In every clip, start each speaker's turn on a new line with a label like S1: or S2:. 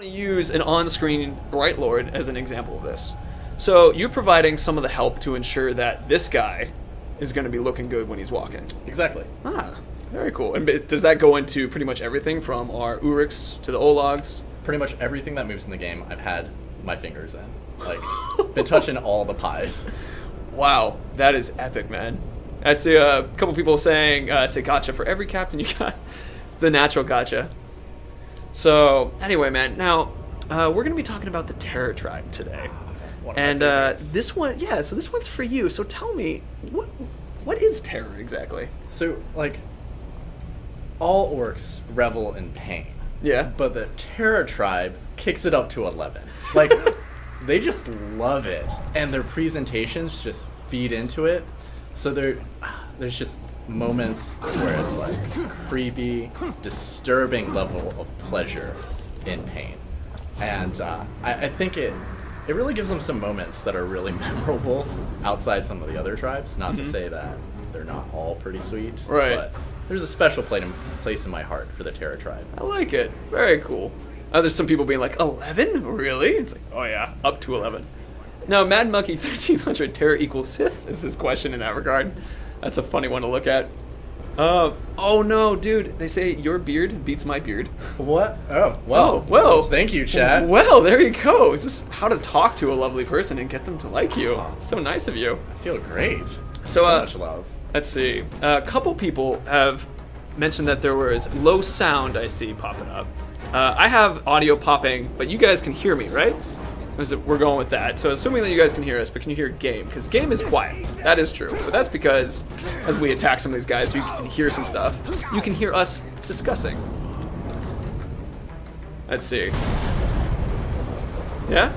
S1: Use an on-screen Bright Lord as an example of this. So you're providing some of the help to ensure that this guy is going to be looking good when he's walking.
S2: Exactly.
S1: Ah, very cool. And does that go into pretty much everything from our Uriks to the Ologs?
S2: Pretty much everything that moves in the game, I've had my fingers in. Like, been touching all the pies.
S1: Wow, that is epic, man. That's a couple people saying, say gotcha for every captain you got. The natural gotcha. So, anyway, man, now we're going to be talking about the Terror Tribe today. And this one, yeah, so this one's for you. So tell me, what is Terror exactly?
S2: So, like, all orcs revel in pain.
S1: Yeah.
S2: But the Terror Tribe kicks it up to 11. Like, they just love it. And their presentations just feed into it. So there's just moments where it's like creepy, disturbing level of pleasure in pain. And I think it really gives them some moments that are really memorable outside some of the other tribes. Not to say that they're not all pretty sweet.
S1: Right.
S2: But there's a special place in my heart for the Terror Tribe.
S1: I like it. Very cool. There's some people being like, 11? Really? It's like, oh yeah, up to 11. Now, Mad Monkey 1300 Terror equals Sith is his question in that regard. That's a funny one to look at. Oh no, dude. They say your beard beats my beard.
S2: What? Oh, well.
S1: Well.
S2: Thank you, chat.
S1: Well, there you go. It's just how to talk to a lovely person and get them to like you. It's so nice of you.
S2: I feel great.
S1: So
S2: much love.
S1: Let's see. A couple people have mentioned that there was low sound I see popping up. I have audio popping, but you guys can hear me, right? We're going with that. So assuming that you guys can hear us, but can you hear game? Because game is quiet. That is true. But that's because as we attack some of these guys, you can hear some stuff. You can hear us discussing. Let's see. Yeah?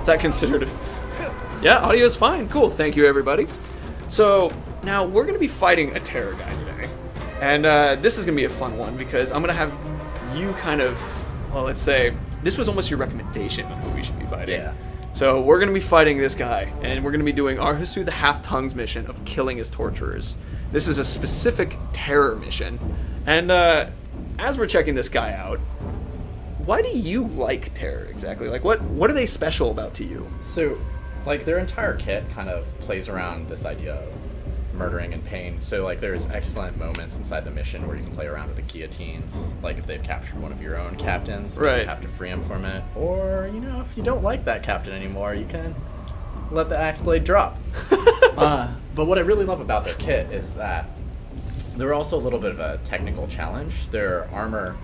S1: Is that considered? Yeah, audio is fine. Cool. Thank you, everybody. So now we're going to be fighting a terror guy today. And this is going to be a fun one because I'm going to have you kind of, well, let's say, this was almost your recommendation on who we should be fighting.
S2: Yeah.
S1: So we're going to be fighting this guy, and we're going to be doing Arhusu the Half-Tongue's mission of killing his torturers. This is a specific terror mission. And as we're checking this guy out, why do you like terror exactly? Like, what are they special about to you?
S2: So, like, their entire kit kind of plays around this idea of murdering and pain. So, like, there's excellent moments inside the mission where you can play around with the guillotines. Like, if they've captured one of your own captains, maybe you have to free him from it. Or, you know, if you don't like that captain anymore, you can let the axe blade drop. But what I really love about their kit is that they're also a little bit of a technical challenge. Their armor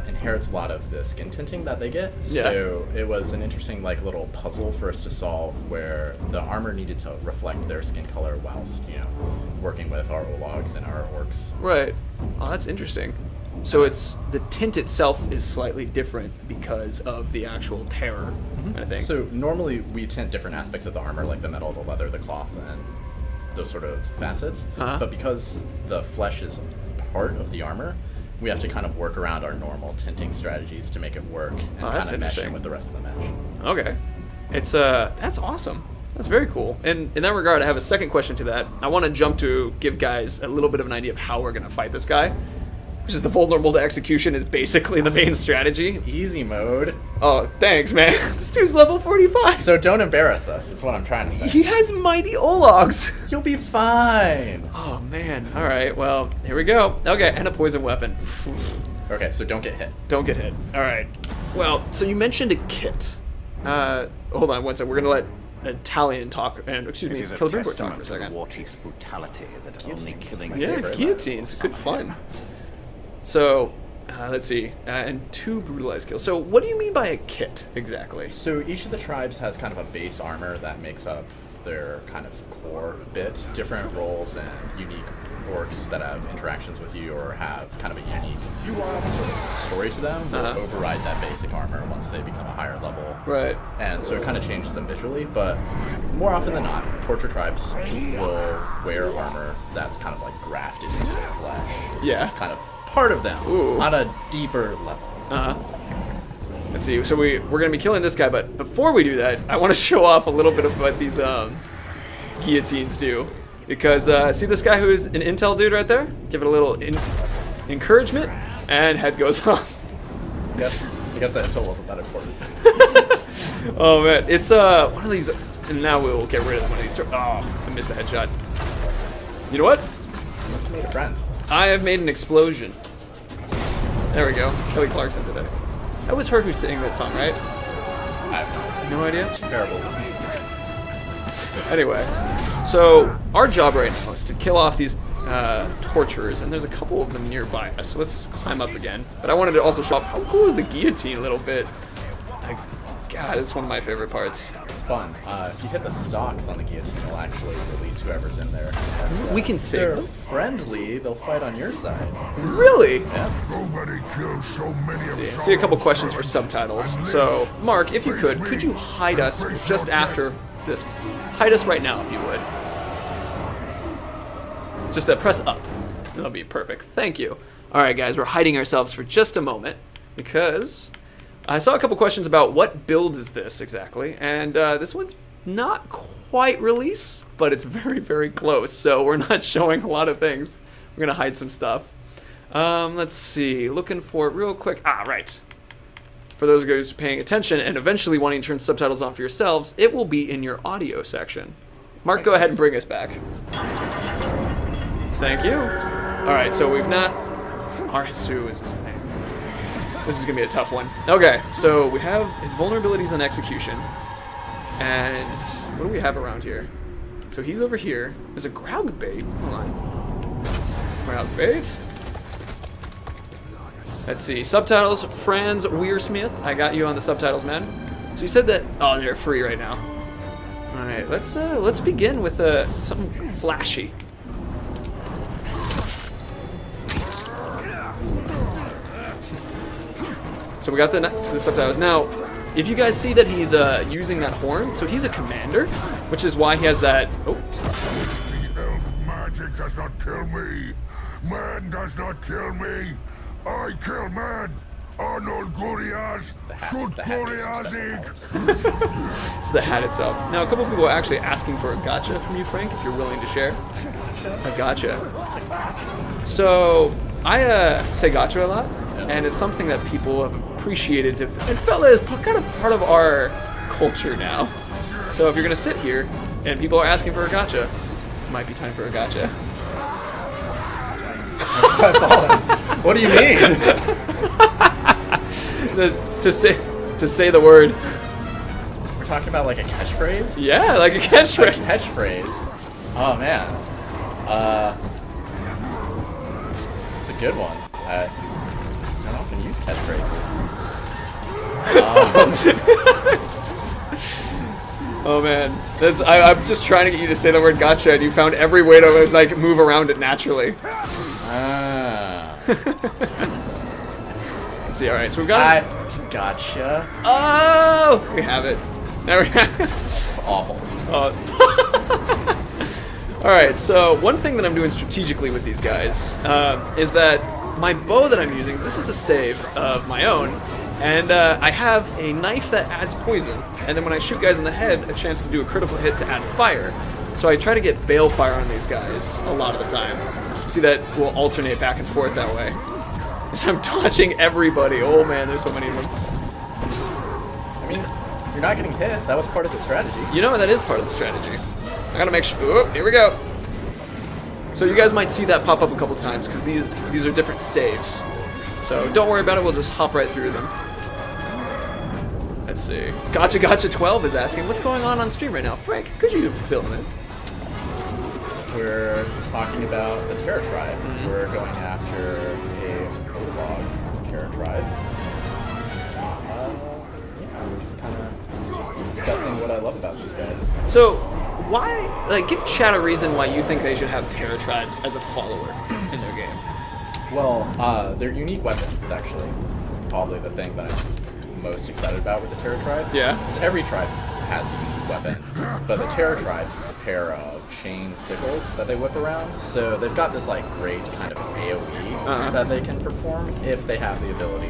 S2: inherits a lot of the skin tinting that they get.
S1: Yeah.
S2: So it was an interesting little puzzle for us to solve where the armor needed to reflect their skin color whilst, working with our Ologs and our orcs.
S1: Right. Oh, that's interesting. So it's the tint itself is slightly different because of the actual terror kind of thing.
S2: So normally we tint different aspects of the armor, like the metal, the leather, the cloth, and those sort of facets. But because the flesh is part of the armor, we have to kind of work around our normal tinting strategies to make it work and kind of mesh in with the rest of the mesh.
S1: Okay. It's that's awesome. That's very cool. And in that regard, I have a second question to that. I want to jump to give guys a little bit of an idea of how we're going to fight this guy, which is the vulnerable to execution is basically the main strategy.
S2: Easy mode.
S1: Oh, thanks, man. This dude's level 45.
S2: So don't embarrass us, is what I'm trying to say.
S1: He has mighty Ologs.
S2: You'll be fine.
S1: Oh, man. All right. Well, here we go. Okay, and a poison weapon.
S2: Okay, so don't get hit.
S1: Don't get hit. All right. Well, so you mentioned a kit. Hold on one second. We're going to let Italian talk, and Kilbringbort talk for a second.
S3: War chief's brutality that only killing.
S1: Yeah, guillotines. Good fun. So, let's see, and 2 brutalized kills. So what do you mean by a kit, exactly?
S2: So each of the tribes has kind of a base armor that makes up their kind of core bit. Different roles and unique orcs that have interactions with you or have kind of a unique story to them will override that basic armor once they become a higher level.
S1: Right.
S2: And so it kind of changes them visually, but more often than not, torture tribes will wear armor that's kind of like grafted into their flesh.
S1: Yeah.
S2: It's kind of part of them on a deeper level.
S1: Let's see. So we're gonna be killing this guy, but before we do that, I want to show off a little bit of what these guillotines do, because see this guy who's an intel dude right there? Give it a little encouragement, and head goes off.
S2: Yep. I guess that until wasn't that important.
S1: Oh man, it's one of these. And now we'll get rid of one of these. Oh, I missed the headshot. You know what?
S2: You made a friend.
S1: I have made an explosion. There we go. Kelly Clarkson did it. That was her who sang that song, right?
S2: I have
S1: No idea.
S2: terrible with music.
S1: Anyway, so our job right now is to kill off these torturers, and there's a couple of them nearby us. So let's climb up again. But I wanted to also show off how cool is the guillotine a little bit. Like, God, it's one of my favorite parts.
S2: It's fun. If you hit the stalks on the guillotine, it'll actually release whoever's in there. And,
S1: We can save
S2: they're
S1: them.
S2: friendly. They'll fight on your side.
S1: Really?
S2: Yeah.
S4: Nobody kills so many of
S1: See a couple questions for subtitles. So, Mark, if you could you hide us just after this? Hide us right now, if you would. Just press up. That'll be perfect. Thank you. All right, guys, we're hiding ourselves for just a moment because I saw a couple questions about what build is this exactly, and this one's not quite release, but it's very, very close. So we're not showing a lot of things. We're gonna hide some stuff. Let's see. Looking for it real quick. Ah, right. For those of you guys paying attention and eventually wanting to turn subtitles on for yourselves, it will be in your audio section. Mark,
S2: Makes
S1: go ahead
S2: sense.
S1: and bring us back. Thank you. All right, so we've not... Arhisu is his name. This is going to be a tough one. Okay, so we have his vulnerabilities on execution. And what do we have around here? So he's over here. There's a Graug bait. Hold on. Graug bait. Let's see. Subtitles, Franz Weersmith. I got you on the subtitles, man. So you said that... Oh, they're free right now. All right, let's begin with something flashy. So we got the subtitles. Now, if you guys see that he's using that horn, so he's a commander, which is why he has that... Oh,
S4: The elf magic does not kill me. Man does not kill me. I kill man. Arnold Gurias. Shoot
S2: The hat gives some special
S4: Guriasig.
S2: powers.
S1: it's the hat itself. Now, a couple of people are actually asking for a gotcha from you, Frank, if you're willing to share. A gotcha. So, I say gotcha a lot, and it's something that people have appreciated and felt as kind of part of our culture now. So if you're gonna sit here and people are asking for a gotcha, it might be time for a gotcha.
S2: What do you mean?
S1: to say the word.
S2: We're talking about like a catchphrase?
S1: Yeah, like a
S2: A
S1: catchphrase.
S2: catchphrase. Oh man. It's a good one. I don't often use catchphrases.
S1: Oh man, I'm just trying to get you to say the word gotcha, and you found every way to like move around it naturally. Let's see. All right, so we've got.
S2: Gotcha.
S1: Oh, we have it. There we have it.
S2: It's awful.
S1: All right, so one thing that I'm doing strategically with these guys is that my bow that I'm using, this is a save of my own, and I have a knife that adds poison, and then when I shoot guys in the head, a chance to do a critical hit to add fire. So I try to get balefire on these guys a lot of the time. You see that we'll alternate back and forth that way. Because I'm dodging everybody. Oh man, there's so many of them.
S2: I mean, you're not getting hit. That was part of the strategy.
S1: You know, that is part of the strategy. I gotta make sure. Oh, here we go. So you guys might see that pop up a couple times because these are different saves. So don't worry about it. We'll just hop right through them. Let's see. Gotcha 12 is asking, what's going on stream right now? Frank, could you fill him in?
S2: We're talking about the Terror Tribe. We're going after a prologue Terror Tribe. Yeah, we're just kind of discussing what I love about these guys.
S1: So why, like, give chat a reason why you think they should have Terror Tribes as a follower in their game.
S2: Well, their unique weapons is actually probably the thing that I'm most excited about with the Terror Tribe.
S1: Yeah.
S2: 'Cause every tribe has a unique weapon, but the Terror Tribes is a pair of chain sickles that they whip around. So they've got this like great kind of AoE that they can perform if they have the ability.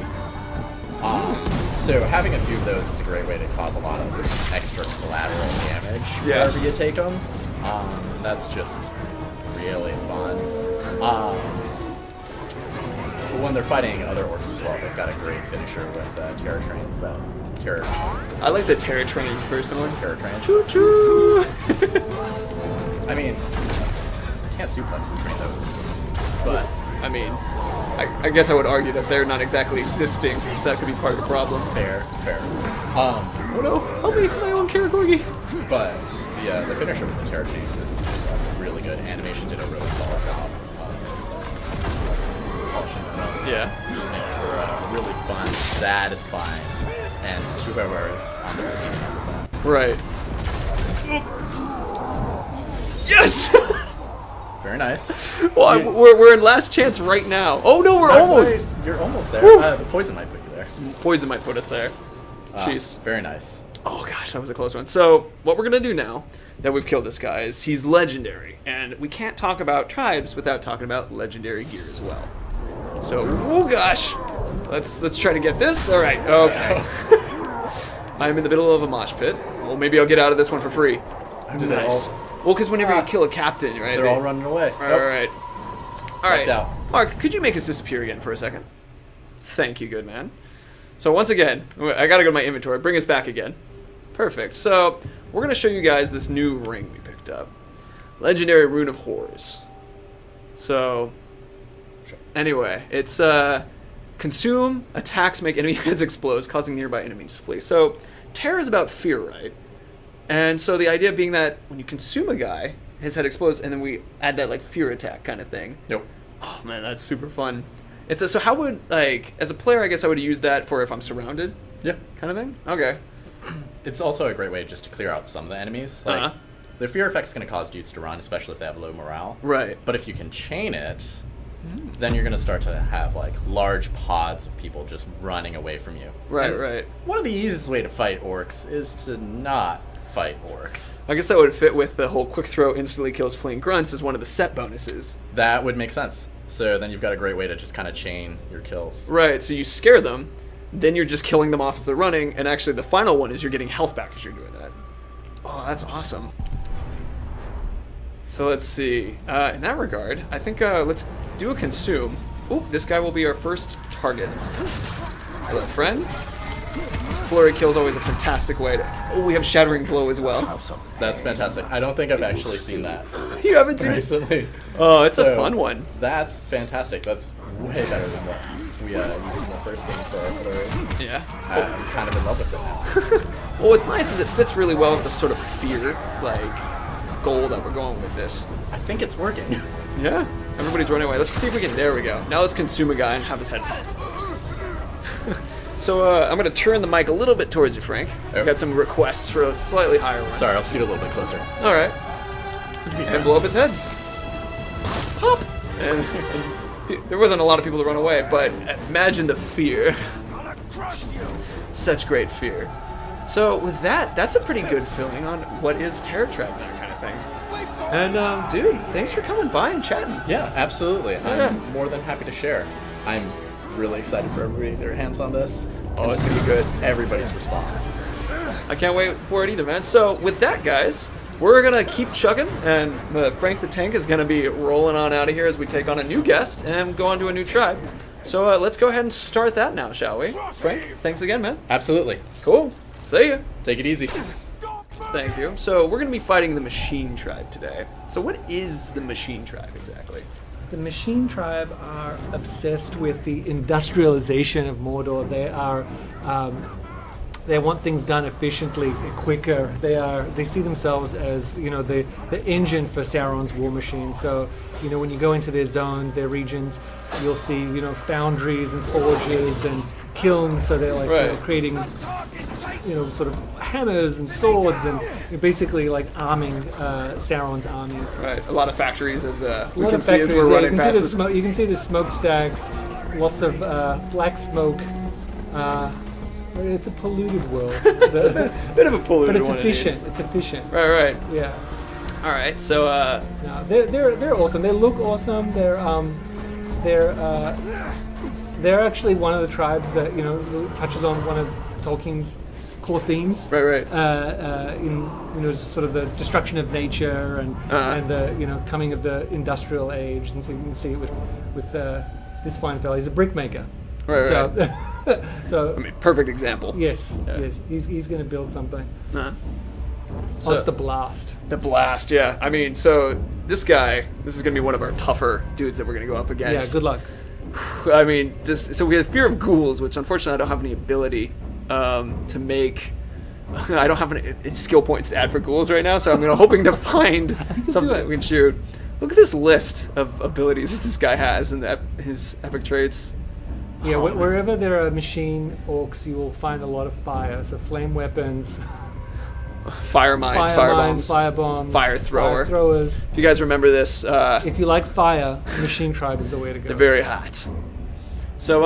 S2: So having a few of those is a great way to cause a lot of extra collateral damage wherever you take them. That's just really fun. when they're fighting other orcs as well, they've got a great finisher with terror trains.
S1: I like the terror trains personally.
S2: Terror trains.
S1: Choo choo.
S2: I mean, can't suplex the train though. But
S1: I mean, I guess I would argue that they're not exactly existing, so that could be part of the problem.
S2: fair.
S1: Oh no, help me, my own Karagorgi.
S2: But the finisher with the terror chains is really good. Animation did a really solid job. Polishing them up.
S1: Yeah.
S2: Makes for a really fun, satisfying, and whoever is on the receiving end of that.
S1: Right. Yes!
S2: Very nice.
S1: Well, we're in last chance right now. Oh no, we're almost.
S2: You're almost there. The poison might put you there.
S1: Poison might put us there. Jeez.
S2: Very nice.
S1: Oh gosh, that was a close one. So what we're gonna do now that we've killed this guy is he's legendary, and we can't talk about tribes without talking about legendary gear as well. So, oh gosh, let's try to get this. All right, okay. I'm in the middle of a mosh pit. Well, maybe I'll get out of this one for free. Nice. Well, because whenever you kill a captain, right?
S2: They're all running away.
S1: All right. All right.
S2: Out.
S1: Mark, could you make us disappear again for a second? Thank you, good man. So once again, I gotta go to my inventory. Bring us back again. Perfect. So we're gonna show you guys this new ring we picked up. Legendary Rune of Horrors. So anyway, it's consume, attacks make enemy heads explode, causing nearby enemies to flee. So terror is about fear, right? And so the idea being that when you consume a guy, his head explodes, and then we add that like fear attack kind of thing.
S2: Yep.
S1: Oh man, that's super fun. So how would, like, as a player, I guess I would use that for if I'm surrounded?
S2: Yeah.
S1: Kind of thing? Okay.
S2: It's also a great way just to clear out some of the enemies. Like, the fear effect is going to cause dudes to run, especially if they have low morale.
S1: Right.
S2: But if you can chain it, then you're going to start to have, like, large pods of people just running away from you.
S1: Right,
S2: And
S1: right.
S2: one of the easiest way to fight orcs is to not fight orcs.
S1: I guess that would fit with the whole quick throw instantly kills fleeing grunts as one of the set bonuses.
S2: That would make sense. So then you've got a great way to just kind of chain your kills.
S1: Right, so you scare them, then you're just killing them off as they're running, and actually the final one is you're getting health back as you're doing that. Oh, that's awesome. So let's see. In that regard, I think let's do a consume. Oop, this guy will be our first target. Hello, friend. Flurry kill's always a fantastic way to... Oh, we have Shattering Blow as well.
S2: That's fantastic. I don't think I've actually seen that
S1: You haven't seen it?
S2: recently.
S1: Oh, it's a
S2: So,
S1: fun one.
S2: That's fantastic. That's way better than what we used in the first game for our flurry.
S1: Yeah.
S2: I'm kind of in love with it now.
S1: Well, what's nice is it fits really well with the sort of fear, like, goal that we're going with this.
S2: I think it's working.
S1: Yeah. Everybody's running away. Let's see if we can... There we go. Now let's consume a guy and have his head pop. So I'm going to turn the mic a little bit towards you, Frank. I've got some requests for a slightly higher one.
S2: Sorry, I'll scoot a little bit closer.
S1: All right. And blow up his head. Pop! And there wasn't a lot of people to run away, but imagine the fear. Such great fear. So with that, that's a pretty good filling on what is Terror Trap, that kind of thing. And dude, thanks for coming by and chatting.
S2: Yeah, absolutely.
S1: Yeah.
S2: I'm more than happy to share. I'm really excited for everybody to get their hands on this.
S1: Oh, it's gonna be good.
S2: Everybody's response.
S1: I can't wait for it either, man. So with that, guys, we're gonna keep chugging, and Frank the Tank is gonna be rolling on out of here as we take on a new guest and go on to a new tribe. So let's go ahead and start that now, shall we? Frank, thanks again, man.
S2: Absolutely.
S1: Cool. See ya.
S2: Take it easy.
S1: Thank you. So we're gonna be fighting the Machine Tribe today. So what is the Machine Tribe exactly?
S5: The Machine Tribe are obsessed with the industrialization of Mordor. They want things done efficiently, quicker. They see themselves as the engine for Sauron's war machine. So when you go into their zone, their regions, you'll see foundries and forges and kilns. So they're like creating sort of hammers and swords and basically like arming Sauron's armies.
S1: Right. A lot of factories as we
S5: lot
S1: can
S5: of
S1: see as
S5: factories,
S1: we're
S5: yeah,
S1: running past this.
S5: You can see the smokestacks, lots of black smoke. It's a polluted world.
S1: Bit of a polluted
S5: But it's
S1: one.
S5: efficient. It's efficient.
S1: Right.
S5: Yeah.
S1: All right. So
S5: No, they're awesome. They look awesome. They're actually one of the tribes that touches on one of Tolkien's core themes.
S1: Right.
S5: In sort of the destruction of nature and the coming of the industrial age, and so you can see it with this fine fella, he's a brickmaker.
S1: Right,
S5: So, so
S1: I mean, perfect example.
S5: yes,
S1: Yeah.
S5: yes, he's going to build something.
S1: Uh-huh.
S5: Oh, it's the blast.
S1: The blast, yeah. I mean, so this guy, this is going to be one of our tougher dudes that we're going to go up
S5: Yeah,
S1: against.
S5: good luck.
S1: I mean, just so we have fear of ghouls, which unfortunately I don't have any ability to make. I don't have any skill points to add for ghouls right now, so I'm hoping to find something that we can shoot. Look at this list of abilities that this guy has and his epic traits.
S5: Yeah,
S1: Oh, man.
S5: wherever there are machine orcs, you will find a lot of fire. So flame weapons,
S1: Fire mines,
S5: fire
S1: fire
S5: mines,
S1: bombs,
S5: fire bombs,
S1: fire thrower.
S5: fire throwers.
S1: If you guys remember this,
S5: If you like fire, Machine Tribe is the way to go.
S1: they're very hot. So,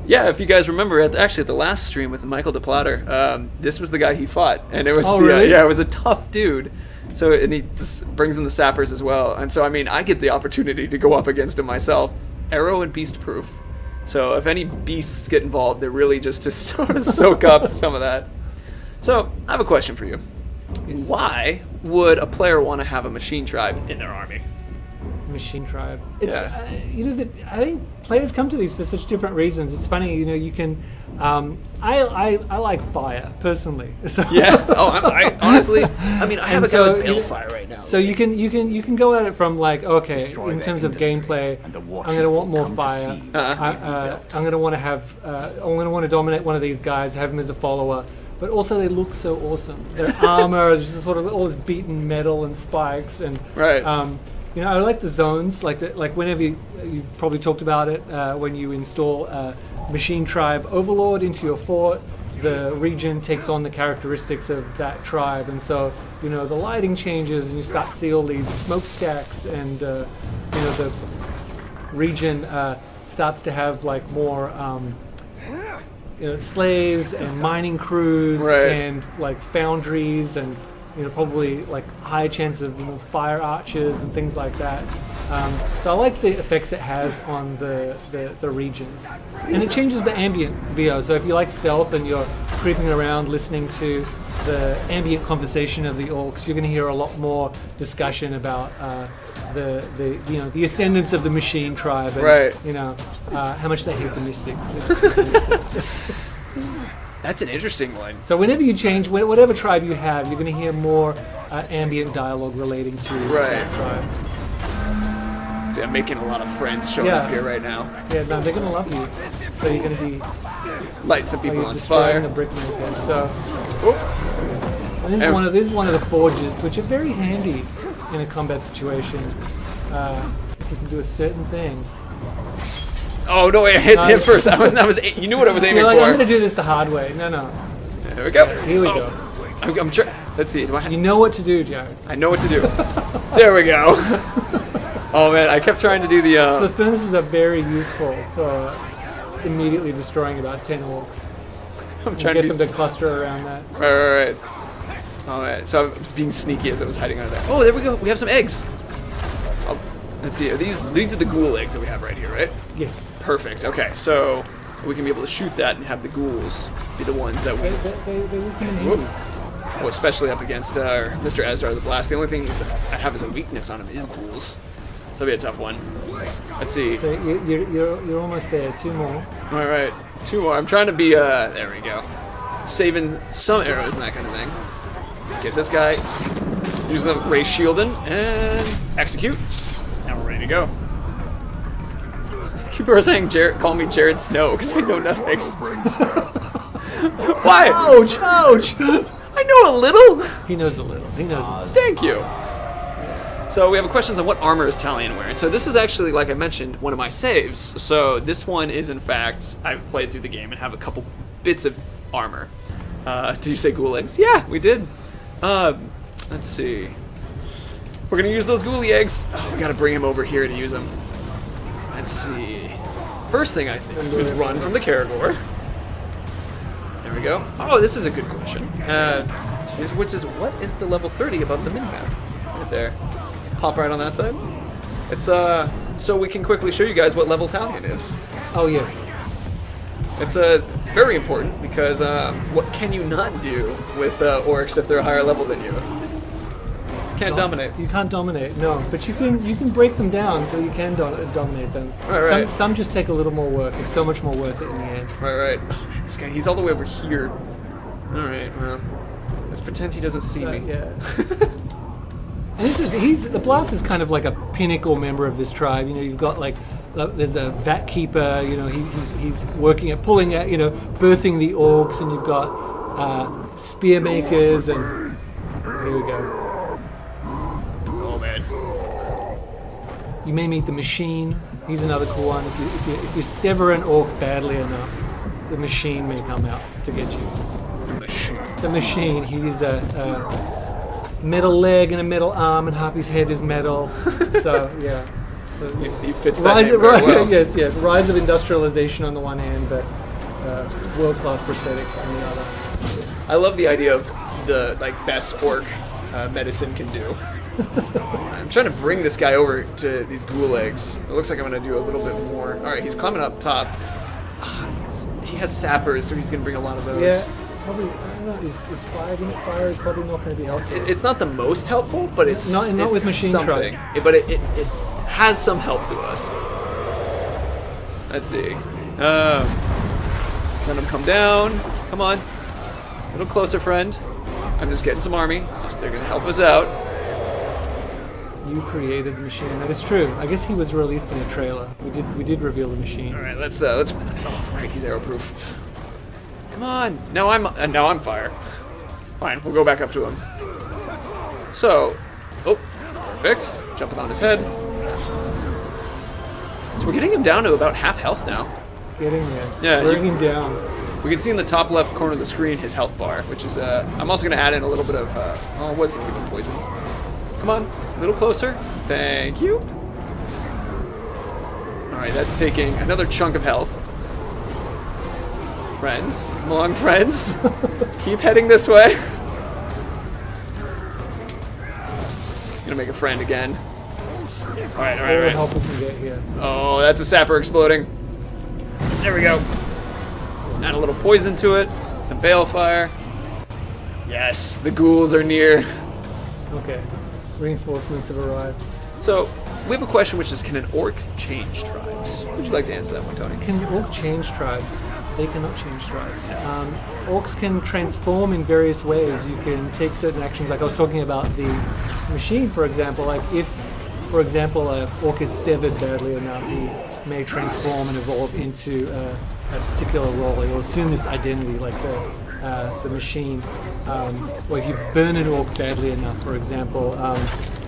S1: yeah, if you guys remember, at the last stream with Michael DePlatter, this was the guy he fought, and it was
S5: really?
S1: yeah, it was a tough dude. So, and he just brings in the sappers as well, and so I mean, I get the opportunity to go up against him myself, arrow and beast proof. So, if any beasts get involved, they're really just to sort of soak up some of that. So, I have a question for you. Why would a player want to have a machine tribe in their army?
S5: Machine Tribe. It's
S1: Yeah.
S5: I think players come to these for such different reasons. It's funny, you can. I like fire personally. So
S1: Yeah. Oh, I honestly, I mean, I have a guy
S5: so,
S1: with balefire right now.
S5: So you can go at it from like, okay,
S3: Destroy
S5: in
S3: their
S5: terms of
S3: industry,
S5: gameplay,
S3: and the
S5: I'm
S3: warship
S5: gonna want
S3: will
S5: more
S3: come to
S5: fire.
S3: see
S5: I'm gonna want to have. I'm gonna want to dominate one of these guys, have him as a follower. But also they look so awesome. Their armor is just sort of all this beaten metal and spikes and
S1: Right.
S5: I like the zones, like whenever you probably talked about it when you install Machine Tribe Overlord into your fort, the region takes on the characteristics of that tribe, and so the lighting changes, and you start to see all these smokestacks, and the region starts to have like more. Slaves and mining crews
S1: Right.
S5: and like foundries and probably like high chance of fire archers and things like that. So I like the effects it has on the regions, and it changes the ambient VO. So if you like stealth and you're creeping around listening to the ambient conversation of the orcs, you're going to hear a lot more discussion about the ascendance of the Machine Tribe, and,
S1: Right.
S5: how much they hate the Mystics.
S1: That's an interesting one.
S5: So whenever you change, whatever tribe you have, you're going to hear more ambient dialogue relating to
S1: Right.
S5: that tribe.
S1: See, I'm making a lot of friends showing
S5: Yeah.
S1: up here right now.
S5: Yeah, no, they're going to love you. So you're going to be
S1: Light some people
S5: you're
S1: on
S5: destroying the
S1: fire.
S5: brickmaker. So
S1: Oh,
S5: and this is one of the forges, which are very handy in a combat situation. If you can do a certain thing.
S1: oh no! I hit
S5: No,
S1: him first. You knew what I was aiming
S5: You're like, I'm going to
S1: for.
S5: do this the hard way. No.
S1: There we go.
S5: Here we
S1: Oh,
S5: go.
S1: I'm trying. Let's see. Do I?
S5: You know what to do, Jared.
S1: I know what to do. There we go. Oh man, I kept trying to do the.
S5: So the furnaces are very useful for immediately destroying about 10 orcs.
S1: I'm
S5: And
S1: trying
S5: get
S1: to
S5: them
S1: be.
S5: to cluster around that.
S1: Right. Oh man. So I was being sneaky as I was hiding under that. Oh, there we go. We have some eggs. Oh, let's see. Are these are the ghoul eggs that we have right here, right?
S5: Yes.
S1: Perfect. Okay, so we can be able to shoot that and have the ghouls be the ones that we.
S5: They will come in
S1: Whoop.
S5: handy.
S1: Well, especially up against Mr. Asdar the Blast. The only thing is that I have as a weakness on him is ghouls. So it'll be a tough one. Let's see.
S5: So you're almost there. 2 more.
S1: All right, 2 more. I'm trying to be. There we go. Saving some arrows and that kind of thing. Get this guy. Use some ray shielding and execute. Now we're ready to go. People are saying, call me Jared Snow because I know nothing. Why?
S5: Ouch! Ouch!
S1: I know a little.
S5: He knows a little. He knows. A little.
S1: Thank you. So we have questions on what armor is Talion wearing. So this is actually, like I mentioned, one of my saves. So this one is, in fact, I've played through the game and have a couple bits of armor. Did you say ghoul eggs? Yeah, we did. Let's see. We're gonna use those ghoulie eggs. Oh, we gotta bring him over here to use them. Let's see. First thing I think is run from the Caragor. There we go. Oh, this is a good question. Which is, what is the level 30 above the minimap? Right there. Pop right on that side. It's so we can quickly show you guys what level Talion is.
S5: Oh yes.
S1: It's very important because what can you not do with orcs if they're a higher level than you? Can't dominate.
S5: You can't dominate, no. But you can break them down so you can dominate them.
S1: Right.
S5: Some just take a little more work. It's so much more worth it in the end.
S1: Right. Oh, man, this guy, he's all the way over here. All right, well, let's pretend he doesn't see me.
S5: Yeah. And the Blast is kind of like a pinnacle member of this tribe. You know, you've got like there's a vat keeper. You know, he's working at pulling out, you know, birthing the orcs, and you've got spear makers, and here we go.
S1: Oh man.
S5: You may meet the Machine. He's another cool one. If you sever an orc badly enough, the Machine may come out to get you. The Machine. He's a metal leg and a metal arm, and half his head is metal. So yeah. So
S1: he fits that name very well.
S5: Yes. Rise of industrialization on the one hand, but world-class prosthetics on the other.
S1: I love the idea of the best orc medicine can do. I'm trying to bring this guy over to these ghoul eggs. It looks like I'm going to do a little bit more. All right, he's climbing up top. He has sappers, so he's going to bring a lot of those.
S5: Yeah, probably. I don't know. Is fire is probably not going to be helpful.
S1: It's not the most helpful, but it's
S5: not with machine
S1: something. But it has some help to us. Let's see. Let him come down. Come on. A little closer, friend. I'm just getting some army. They're going to help us out.
S5: You created the Machine. That is true. I guess he was released in a trailer. We did reveal the Machine.
S1: All right, let's. Oh, right, he's arrow-proof. Come on. Now I'm fire. Fine, we'll go back up to him. So, perfect. Jumping on his head. So we're getting him down to about half health now.
S5: Getting there.
S1: Yeah,
S5: bring him down.
S1: We can see in the top left corner of the screen his health bar, which is. I'm also going to add in a little bit of. I was going to give him poison. Come on, a little closer. Thank you. All right, that's taking another chunk of health. Friends, come along, friends. Keep heading this way. Gonna make a friend again. All right.
S5: All the help we can get here.
S1: Oh, that's a sapper exploding. There we go. Add a little poison to it. Some balefire. Yes, the ghouls are near.
S5: Okay. Reinforcements have arrived.
S1: So, we have a question, which is, can an orc change tribes? Would you like to answer that one, Tony?
S5: Can the orc change tribes? They cannot change tribes. Orcs can transform in various ways. You can take certain actions, like I was talking about the Machine, for example. Like if, for example, an orc is severed badly enough, he may transform and evolve into a particular role. He'll assume this identity, like the Machine. Or if you burn an orc badly enough, for example,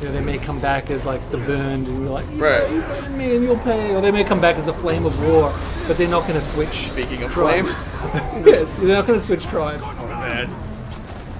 S5: they may come back as like the burned, and you're like,
S1: right,
S5: you burn me and you'll pay. Or they may come back as the Flame of War, but they're not going to switch.
S1: Speaking of
S5: tribes.
S1: flame.
S5: Yes, they're not going to switch tribes.
S1: Oh man.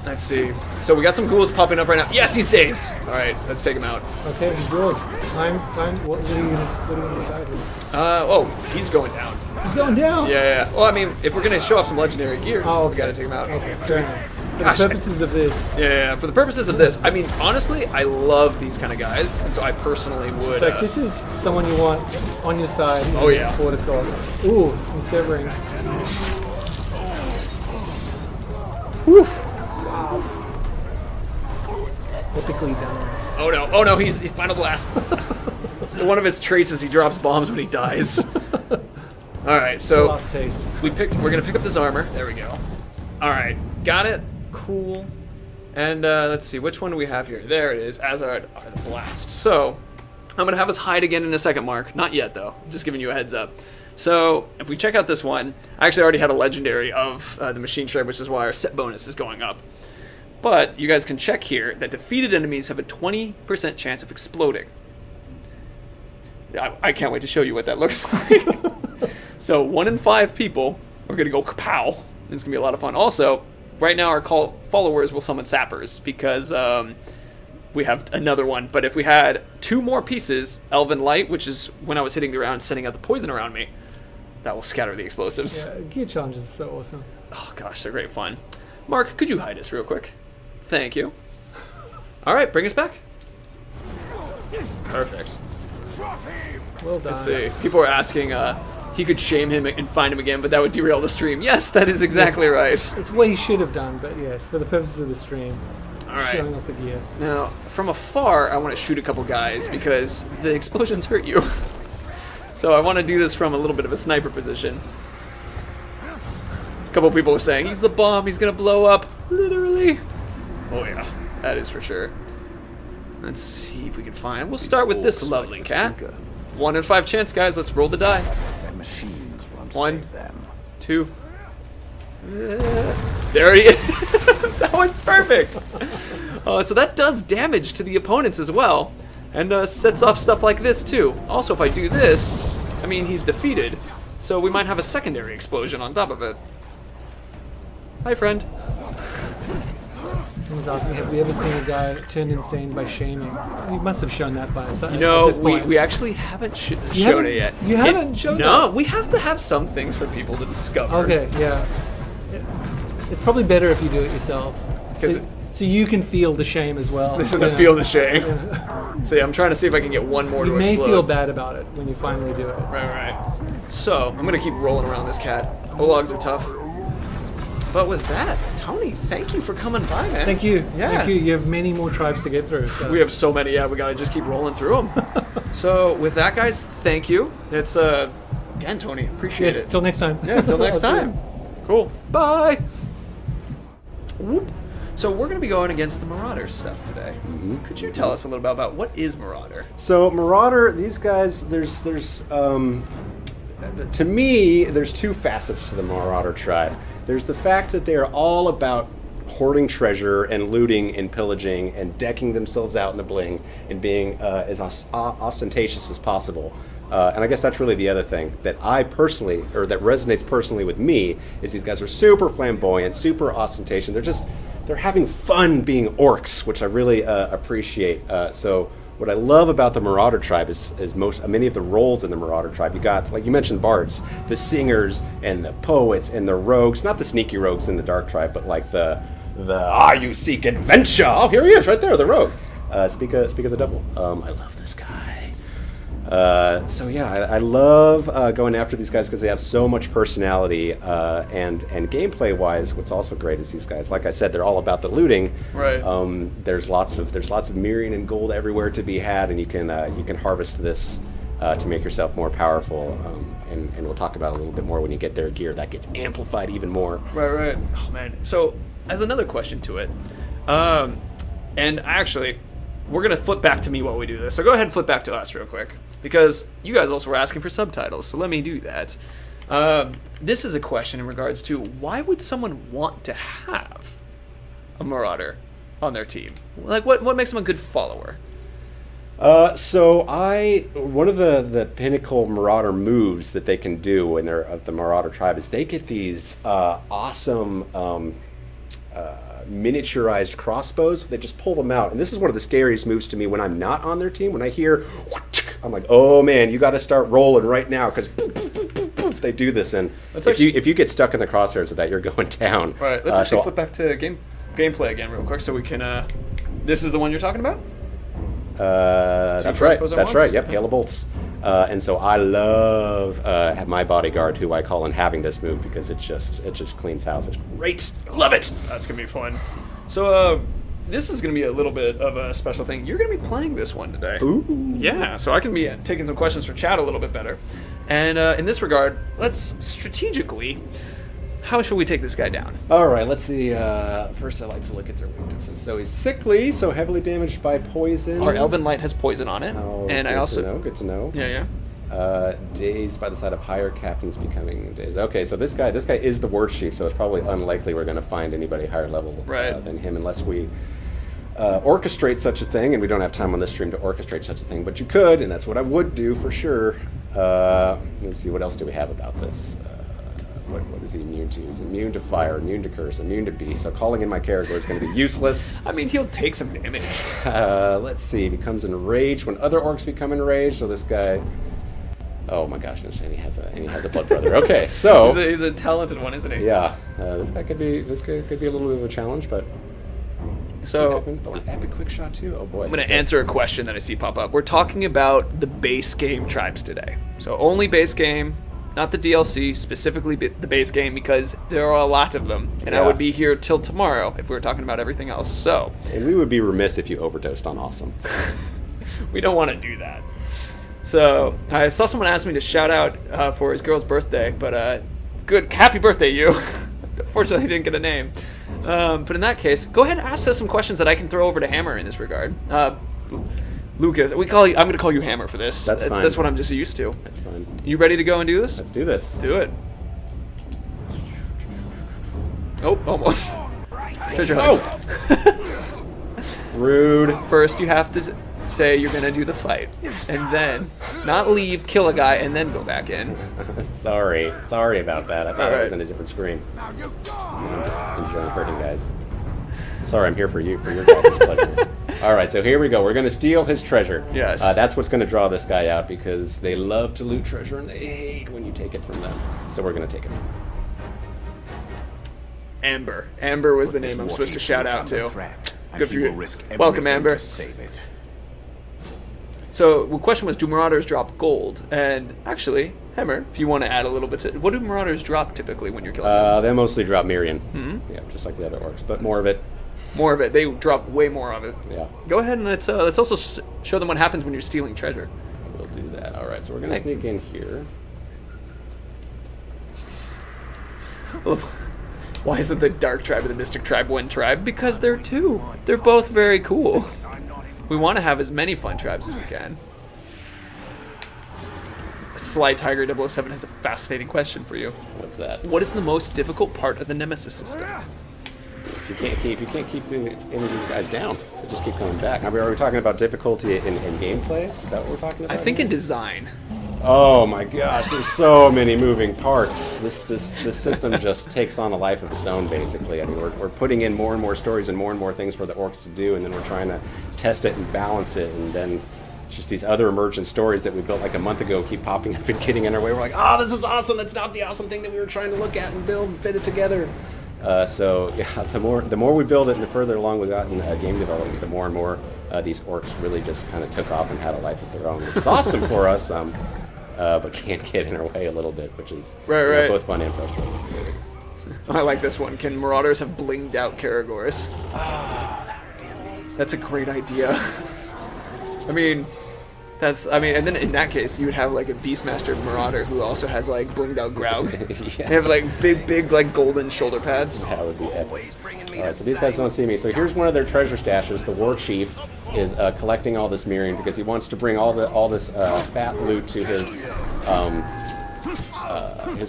S1: Let's see. So we got some ghouls popping up right now. Yes, he's dazed. All right, let's take him out.
S5: Okay, he's good. Time. What are you going to decide here?
S1: He's going down.
S5: He's going down.
S1: Yeah. Well, I mean, if we're gonna show off some legendary gear, we gotta take him out.
S5: Okay,
S1: So
S5: fair enough. For the purposes of this.
S1: Yeah, for the purposes of this, I mean, honestly, I love these kind of guys, and so I personally would.
S5: It's like this is someone you want on your side.
S1: Oh yeah.
S5: Sword assault. Ooh, some severing. Woof. Wow. Epically done.
S1: Oh no, he's final blast. So one of his traits is he drops bombs when he dies. All right, so
S5: Last taste.
S1: we're gonna pick up this armor. There we go. All right, got it. Cool. And let's see, which one do we have here? There it is. Azard are the blast. So I'm gonna have us hide again in a second, Mark. Not yet though. Just giving you a heads up. So if we check out this one, I actually already had a legendary of the Machine Shred, which is why our set bonus is going up. But you guys can check here that defeated enemies have a 20% chance of exploding. I can't wait to show you what that looks like. So 1 in 5 people are going to go kapow. It's going to be a lot of fun. Also, right now our followers will summon sappers because we have another one. But if we had 2 more pieces, Elven Light, which is when I was hitting the ground, sending out the poison around me, that will scatter the explosives.
S5: Yeah, gear challenges are so awesome.
S1: Oh gosh, they're great fun. Mark, could you hide us real quick? Thank you. All right, bring us back. Perfect.
S5: Well done.
S1: Let's see. People are asking, he could shame him and find him again, but that would derail the stream. Yes, that is exactly right.
S5: It's what he should have done, but yes, for the purposes of the stream.
S1: All right.
S5: showing off the gear.
S1: Now, from afar, I want to shoot a couple guys because the explosions hurt you. So I want to do this from a little bit of a sniper position. A couple people were saying, he's the bomb, he's going to blow up. Literally. Oh yeah, that is for sure. Let's see if we can find. We'll start with this lovely cat. 1 in 5 chance, guys. Let's roll the die.
S3: Their machines won't
S1: 1,
S3: save them.
S1: 2. There he is. That was perfect. So that does damage to the opponents as well, and sets off stuff like this too. Also, if I do this, I mean he's defeated, so we might have a secondary explosion on top of it. Hi, friend.
S5: It was awesome. Have we ever seen a guy turned insane by shaming? You must have shown that by us.
S1: You know, we actually haven't shown it yet.
S5: You haven't shown
S1: No,
S5: that?
S1: we have to have some things for people to discover.
S5: Okay, yeah. It's probably better if you do it yourself.
S1: 'Cause
S5: So you can feel the shame as well.
S1: This is to feel the shame. See, I'm trying to see if I can get one more
S5: You
S1: to
S5: may
S1: explode.
S5: feel bad about it when you finally do it.
S1: Right. So, I'm gonna keep rolling around this cat. Ologs are tough. But with that, Tony, thank you for coming by, man.
S5: Thank you.
S1: Yeah.
S5: Thank you. You have many more tribes to get through. So.
S1: We have so many, we gotta just keep rolling through them. So, with that, guys, thank you. It's, again, Tony, appreciate
S5: Yes,
S1: it.
S5: till next time.
S1: Yeah, until next
S5: I'll see you.
S1: time. Cool. Bye. Whoop. So we're going to be going against the Marauder stuff today. Could you tell us a little bit about what is Marauder?
S6: So Marauder, these guys, there's to me, there's two facets to the Marauder tribe. There's the fact that they are all about hoarding treasure and looting and pillaging and decking themselves out in the bling and being as ostentatious as possible. And I guess that's really the other thing that I personally, or that resonates personally with me, is these guys are super flamboyant, super ostentatious. They're having fun being orcs, which I really appreciate. So what I love about the Marauder tribe is many of the roles in the Marauder tribe. You got, like you mentioned, bards, the singers and the poets and the rogues, not the sneaky rogues in the dark tribe, but like the you seek adventure. Oh, here he is, right there, the rogue. Speak of the devil. I love this guy. So yeah, I love going after these guys because they have so much personality, and gameplay-wise, what's also great is these guys. Like I said, they're all about the looting.
S1: Right.
S6: There's lots of Mirian and gold everywhere to be had, and you can harvest this to make yourself more powerful. And we'll talk about it a little bit more when you get their gear. That gets amplified even more.
S1: Right. Oh man. So as another question to it, and actually, we're gonna flip back to me while we do this. So go ahead and flip back to us real quick, because you guys also were asking for subtitles. So let me do that. This is a question in regards to why would someone want to have a Marauder on their team? Like, what makes them a good follower?
S6: So one of the pinnacle Marauder moves that they can do when they're of the Marauder tribe is they get these awesome miniaturized crossbows. They just pull them out, and this is one of the scariest moves to me when I'm not on their team. When I hear, I'm like, oh man, you got to start rolling right now, because they do this, and if you get stuck in the crosshairs of that, you're going down.
S1: All right, let's actually flip back to gameplay again real quick, so we can. This is the one you're talking about?
S6: That's right. That's right. Yep, Hail of Bolts. And so I love my bodyguard, who I call in, having this move, because it just cleans house. It's great. Love it.
S1: That's gonna be fun. So this is gonna be a little bit of a special thing. You're gonna be playing this one today.
S6: Ooh.
S1: Yeah. So I can be taking some questions for chat a little bit better. And in this regard, let's strategically. How should we take this guy down?
S6: All right, let's see. First, I like to look at their weaknesses. So he's sickly, so heavily damaged by poison.
S1: Our Elven Light has poison on it,
S6: Oh,
S1: and I also
S6: good to know.
S1: Yeah.
S6: Dazed by the sight of higher captains becoming dazed. Okay, so this guy is the Word Chief, so it's probably unlikely we're going to find anybody higher level than him, unless we orchestrate such a thing, and we don't have time on this stream to orchestrate such a thing, but you could, and that's what I would do for sure. Let's see, what else do we have about this? What is he immune to? He's immune to fire, immune to curse, immune to beast. So calling in my character is going to be useless.
S1: I mean, he'll take some damage.
S6: Let's see. He becomes enraged when other orcs become enraged. So this guy. Oh my gosh! And he has a blood brother. Okay, so
S1: he's a talented one, isn't he?
S6: Yeah. This guy could be a little bit of a challenge, but.
S1: So
S6: an epic quick shot too. Oh boy.
S1: I'm going to answer a question that I see pop up. We're talking about the base game tribes today. So only base game. not the DLC, specifically the base game, because there are a lot of them, and I
S6: Yeah.
S1: would be here till tomorrow if we were talking about everything else. So
S6: And we would be remiss if you overdosed on awesome.
S1: we don't want to do that. So I saw someone ask me to shout out for his girl's birthday, but good, happy birthday, you. Unfortunately, I didn't get a name. But in that case, go ahead and ask us some questions that I can throw over to Hammer in this regard. Lucas, I'm going to call you Hammer for this.
S6: That's fine.
S1: That's what I'm just used to.
S6: That's fine.
S1: You ready to go and do this?
S6: Let's do this.
S1: Do it. Oh, almost. Treasure hunt.
S6: Rude.
S1: First, you have to say you're gonna do the fight, and then not leave, kill a guy, and then go back in.
S6: Sorry about that. I thought I was
S1: Alright.
S6: in a different screen. I'm just enjoying hurting guys. Sorry, I'm here for you, for your guys' pleasure. All right, so here we go. We're going to steal his treasure.
S1: Yes.
S6: That's what's going to draw this guy out because they love to loot treasure and they hate when you take it from them. So we're going to take it.
S1: Amber. Amber was the name I'm supposed to shout out to. Good for you. Welcome, Amber.
S4: Save it.
S1: So the question was, do Marauders drop gold? And actually, Hammer, if you want to add a little bit to what do Marauders drop typically when you're killing them?
S6: They mostly drop Mirian. Mm-hmm. Yeah, just like the other orcs, but more of it.
S1: More of it. They drop way more of it.
S6: Yeah.
S1: Go ahead and let's also show them what happens when you're stealing treasure.
S6: We'll do that. All right, so we're going to sneak in here.
S1: Why isn't the Dark Tribe and the Mystic Tribe one tribe? Because they're two. They're both very cool. We want to have as many fun tribes as we can. Sly Tiger 007 has a fascinating question for you.
S6: What's that?
S1: What is the most difficult part of the Nemesis system?
S6: You can't keep any of these guys down. They just keep coming back. Are we talking about difficulty in gameplay? Is that what we're talking about?
S1: I think in design.
S6: Oh my gosh, there's so many moving parts. This system just takes on a life of its own, basically. I mean, we're putting in more and more stories and more things for the orcs to do, and then we're trying to test it and balance it, and then just these other emergent stories that we built like a month ago keep popping up and getting in our way. We're like, oh, this is awesome. That's not the awesome thing that we were trying to look at and build and fit it together. So yeah, the more we build it and the further along we got in game development, the more and more these orcs really just kind of took off and had a life of their own, which is awesome for us, but can't get in our way a little bit, which is
S1: Right.
S6: both fun and frustrating.
S1: I like this one. Can Marauders have blinged out Karagors? That's a great idea. I mean, and then in that case, you would have like a Beastmaster Marauder who also has like blinged out Graug.
S6: Yeah.
S1: They have like big like golden shoulder pads.
S6: That would be epic. Alright, so these guys don't see me. So here's one of their treasure stashes. The War Chief is collecting all this Mirian because he wants to bring all this fat loot to his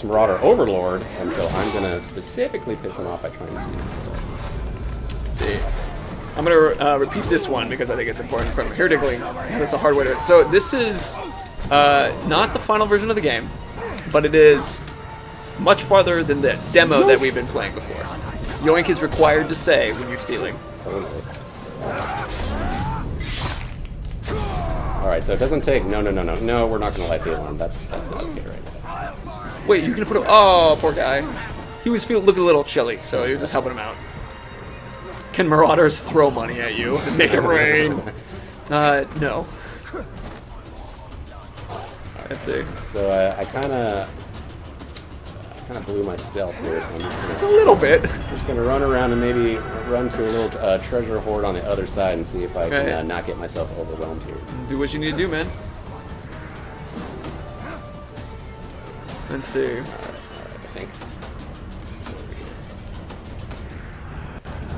S6: Marauder Overlord, and so I'm gonna specifically piss him off by trying to steal this.
S1: See, I'm gonna repeat this one because I think it's important from hair tickling. That's a hard way to. So this is not the final version of the game, but it is much farther than the demo that we've been playing before. Yoink is required to say when you're stealing.
S6: Alright, so it doesn't take. No, we're not gonna light the alarm. That's not okay right now.
S1: Wait, you can put him. Oh, poor guy. He was looking a little chilly, so you're just helping him out. Can Marauders throw money at you and make it rain? No. Let's see.
S6: So I kind of blew my stealth here, so I'm just
S1: A little bit.
S6: gonna run around and maybe run to a little treasure hoard on the other side and see if I can
S1: Right.
S6: not get myself overwhelmed here.
S1: Do what you need to do, man. Let's see.
S6: I think.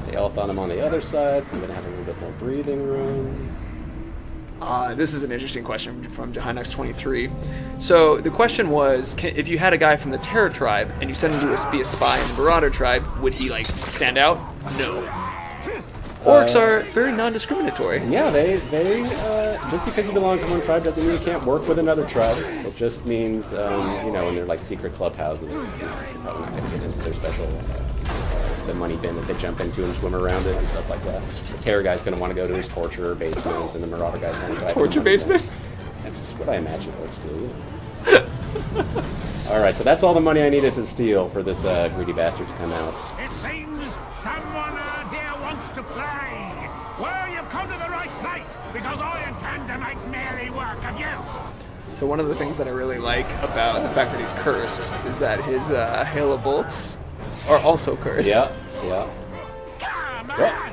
S6: The elf on him on the other side, so I'm gonna have a little bit more breathing room.
S1: This is an interesting question from Jahanax23. So the question was, if you had a guy from the Terror tribe and you sent him to be a spy in the Marauder tribe, would he like stand out? No. Orcs are very non-discriminatory.
S6: Yeah, they just because you belong to one tribe doesn't mean you can't work with another tribe. It just means, when they're like secret clubhouses, you're probably not going to get into their special, the money bin that they jump into and swim around it and stuff like that. The terror guy's going to want to go to his torture basement, and the marauder guy's going to go
S1: Torture basement?
S6: That's just what I imagine orcs do. All right, so that's all the money I needed to steal for this greedy bastard to come out.
S7: It seems someone out here wants to play. Well, you've come to the right place, because I intend to make merry work of you.
S1: So one of the things that I really like about the fact that he's cursed is that his hail of bolts are also cursed.
S6: Yeah, yeah.
S7: Come
S6: Yeah.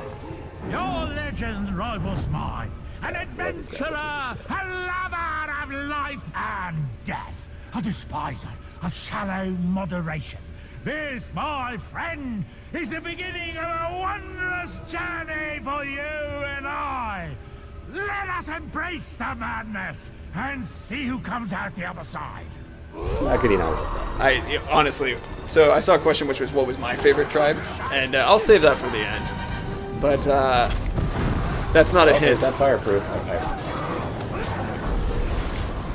S7: on! Your legend rivals mine. An adventurer, a lover of life and death, a despiser of shallow moderation. This, my friend, is the beginning of a wondrous journey for you and I. Let us embrace the madness and see who comes out the other side.
S6: How could he not like that?
S1: I honestly, so I saw a question which was what was my favorite tribe, and I'll save that for the end. But that's not a
S6: Okay,
S1: hint.
S6: is that fireproof? Okay.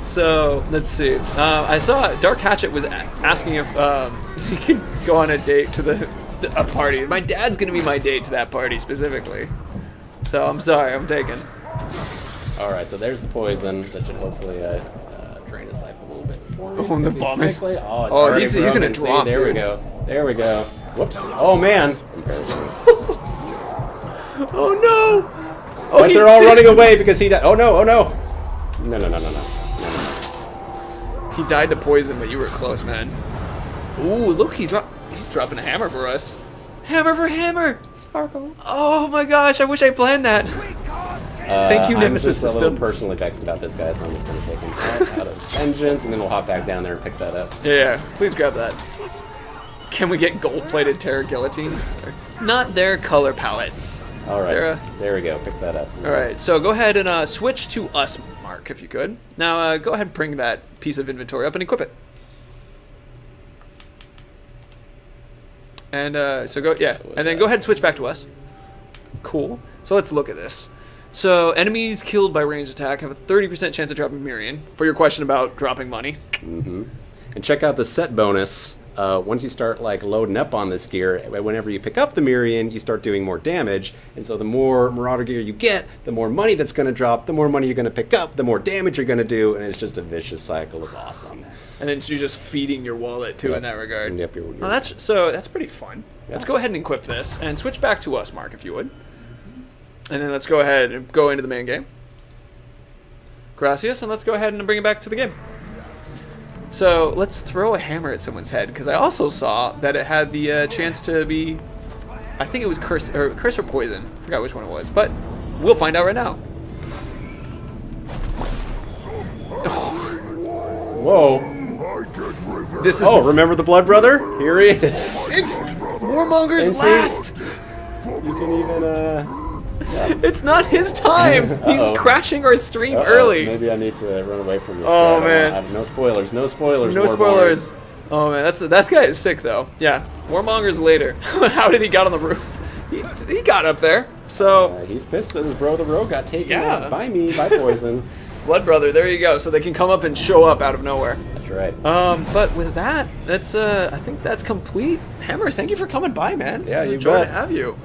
S1: So let's see. I saw Dark Hatchet was asking if he could go on a date to a party. My dad's gonna be my date to that party specifically. So I'm sorry, I'm taken.
S6: All right, so there's the poison. That should hopefully drain his life a little bit for me.
S1: Oh, and the
S6: Is he
S1: vomit.
S6: sickly? Oh, it's
S1: Oh,
S6: already
S1: he's gonna
S6: broken. See,
S1: drop,
S6: There we
S1: dude.
S6: go. There we go. Whoops. Oh man.
S1: Oh no! Oh,
S6: But
S1: he
S6: they're all
S1: did-
S6: running away because he died. Oh no! Oh no! No! No! No! No! No!
S1: He died to poison, but you were close, man. Ooh, look, he's dropping a hammer for us. Hammer for hammer! Sparkle. Oh my gosh, I wish I planned that. Thank you, Nemesis
S6: I'm just a little
S1: system.
S6: personally vexed about this guy, so I'm just going to take him out of vengeance, and then we'll hop back down there and pick that up.
S1: Yeah, please grab that. Can we get gold-plated terror guillotines? Not their color palette.
S6: All right,
S1: They're,
S6: there we go. Pick that up.
S1: All right, so go ahead and switch to us, Mark, if you could. Now, go ahead and bring that piece of inventory up and equip it. And so go, yeah, and then go ahead and switch back to us. Cool. So let's look at this. So enemies killed by ranged attack have a 30% chance of dropping Mirian. For your question about dropping money.
S6: And check out the set bonus. Once you start like loading up on this gear, whenever you pick up the Mirian, you start doing more damage. And so the more Marauder gear you get, the more money that's going to drop, the more money you're going to pick up, the more damage you're going to do, and it's just a vicious cycle of awesome.
S1: And then you're just feeding your wallet too in that regard.
S6: Yep,
S1: Well, that's pretty fun. Let's go ahead and equip this and switch back to us, Mark, if you would. And then let's go ahead and go into the main game. Gracias, and let's go ahead and bring it back to the game. So let's throw a hammer at someone's head, because I also saw that it had the chance to be, I think it was curse or poison. I forgot which one it was, but we'll find out right now.
S6: Whoa.
S4: I get revenge.
S1: This is
S6: Oh, remember the Blood Brother? Here he is.
S1: it's Warmonger's
S6: And see-
S1: last.
S6: You can even,
S1: It's not his time. He's
S6: Uh-oh.
S1: crashing our stream
S6: uh-oh,
S1: early.
S6: Maybe I need to run away from this
S1: Oh,
S6: guy.
S1: man.
S6: No spoilers, no spoilers.
S1: No
S6: Warmonger.
S1: spoilers. Oh man, that guy is sick though. Yeah, Warmonger's later. How did he got on the roof? He got up there. So
S6: He's pissed that his bro the rogue got taken
S1: Yeah.
S6: out by me, by poison.
S1: Blood Brother, there you go. So they can come up and show up out of nowhere.
S6: That's right.
S1: But with that, that's I think that's complete. Hammer, thank you for coming by, man.
S6: Yeah,
S1: It was
S6: you
S1: a joy
S6: bet.
S1: to have you.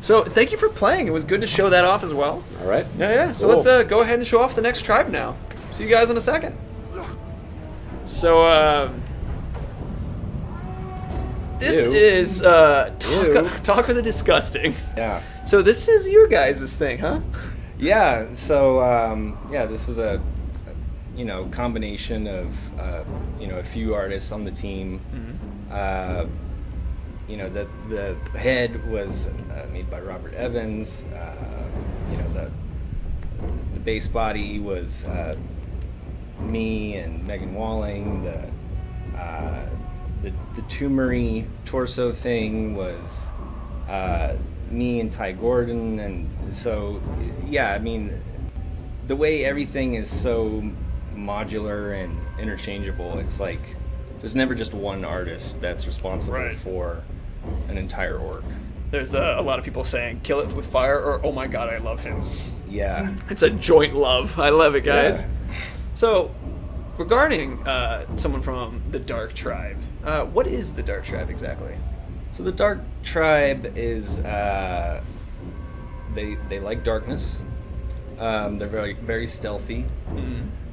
S1: So thank you for playing. It was good to show that off as well.
S6: All right.
S1: Yeah. So
S6: Cool.
S1: let's go ahead and show off the next tribe now. See you guys in a second. So this
S6: Ew.
S1: is
S6: Ew.
S1: talk with the disgusting.
S8: Yeah.
S1: So this is your guys' thing, huh?
S8: Yeah. So yeah, this was a combination of a few artists on the team. The head was made by Robert Evans. The base body was me and Megan Walling. The tumoury torso thing was me and Ty Gordon, and so yeah, I mean, the way everything is so modular and interchangeable, it's like there's never just one artist that's responsible
S1: Right.
S8: for an entire org.
S1: There's a lot of people saying kill it with fire or oh my god, I love him.
S8: Yeah.
S1: It's a joint love. I love it, guys.
S8: Yeah.
S1: So regarding someone from the Dark Tribe, what is the Dark Tribe exactly?
S8: So the Dark Tribe is they like darkness. They're very very stealthy.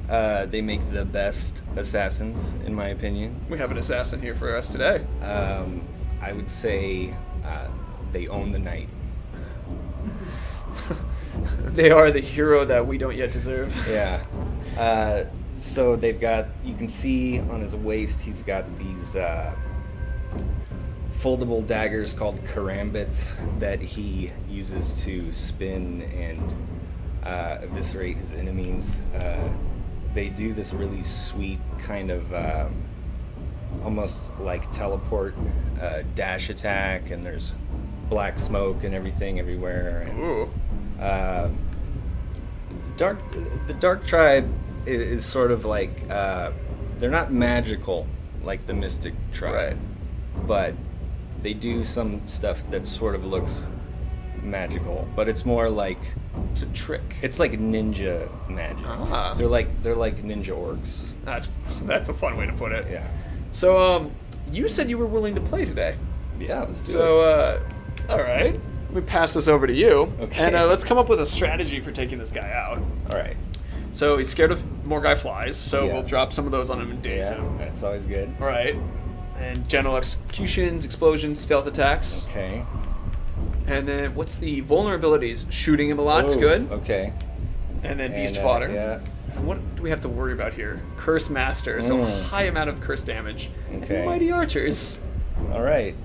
S8: They make the best assassins, in my opinion.
S1: We have an assassin here for us today.
S8: I would say they own the night.
S1: They are the hero that we don't yet deserve.
S8: Yeah. So they've got, you can see on his waist, he's got these foldable daggers called karambits that he uses to spin and eviscerate his enemies. They do this really sweet kind of almost like teleport dash attack, and there's black smoke and everything everywhere. And,
S1: Ooh.
S8: the Dark Tribe is sort of like they're not magical like the Mystic Tribe,
S1: Right.
S8: but they do some stuff that sort of looks magical, but it's more like
S1: It's a trick.
S8: it's like ninja magic.
S1: Ah.
S8: They're like ninja orcs.
S1: That's a fun way to put it.
S8: Yeah.
S1: So, you said you were willing to play today.
S8: Yeah, let's do it.
S1: So, all right. Let me pass this over to you.
S8: Okay.
S1: And let's come up with a strategy for taking this guy out.
S8: All right.
S1: So he's scared of more guy flies, so
S8: Yeah.
S1: we'll drop some of those on him and daze
S8: Yeah,
S1: him.
S8: that's always good.
S1: All right. And general executions, explosions, stealth attacks.
S8: Okay.
S1: And then what's the vulnerabilities? Shooting him a lot's
S8: Oh,
S1: good.
S8: Okay.
S1: And then beast
S8: And,
S1: fodder.
S8: Yeah.
S1: And what do we have to worry about here? Curse master, so high amount of curse damage.
S8: Okay.
S1: And mighty archers.
S8: All right.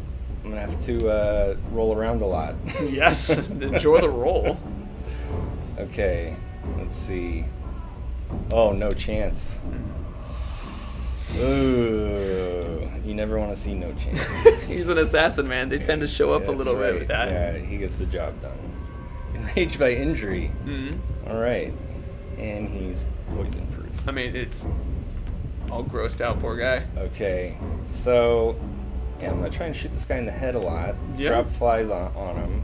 S8: I'm gonna have to roll around a lot.
S1: Yes, enjoy the roll.
S8: Okay. Let's see. Oh, no chance. Ooh. You never want to see no chance.
S1: He's an assassin, man. They tend to show up a
S8: That's
S1: little bit
S8: right.
S1: with that.
S8: Yeah, he gets the job done. Enraged by injury.
S1: Mm-hmm.
S8: All right. And he's poison proof.
S1: I mean, it's all grossed out, poor guy.
S8: Okay. So, yeah, I'm going to try and shoot this guy in the head a lot.
S1: Yeah.
S8: Drop flies on him.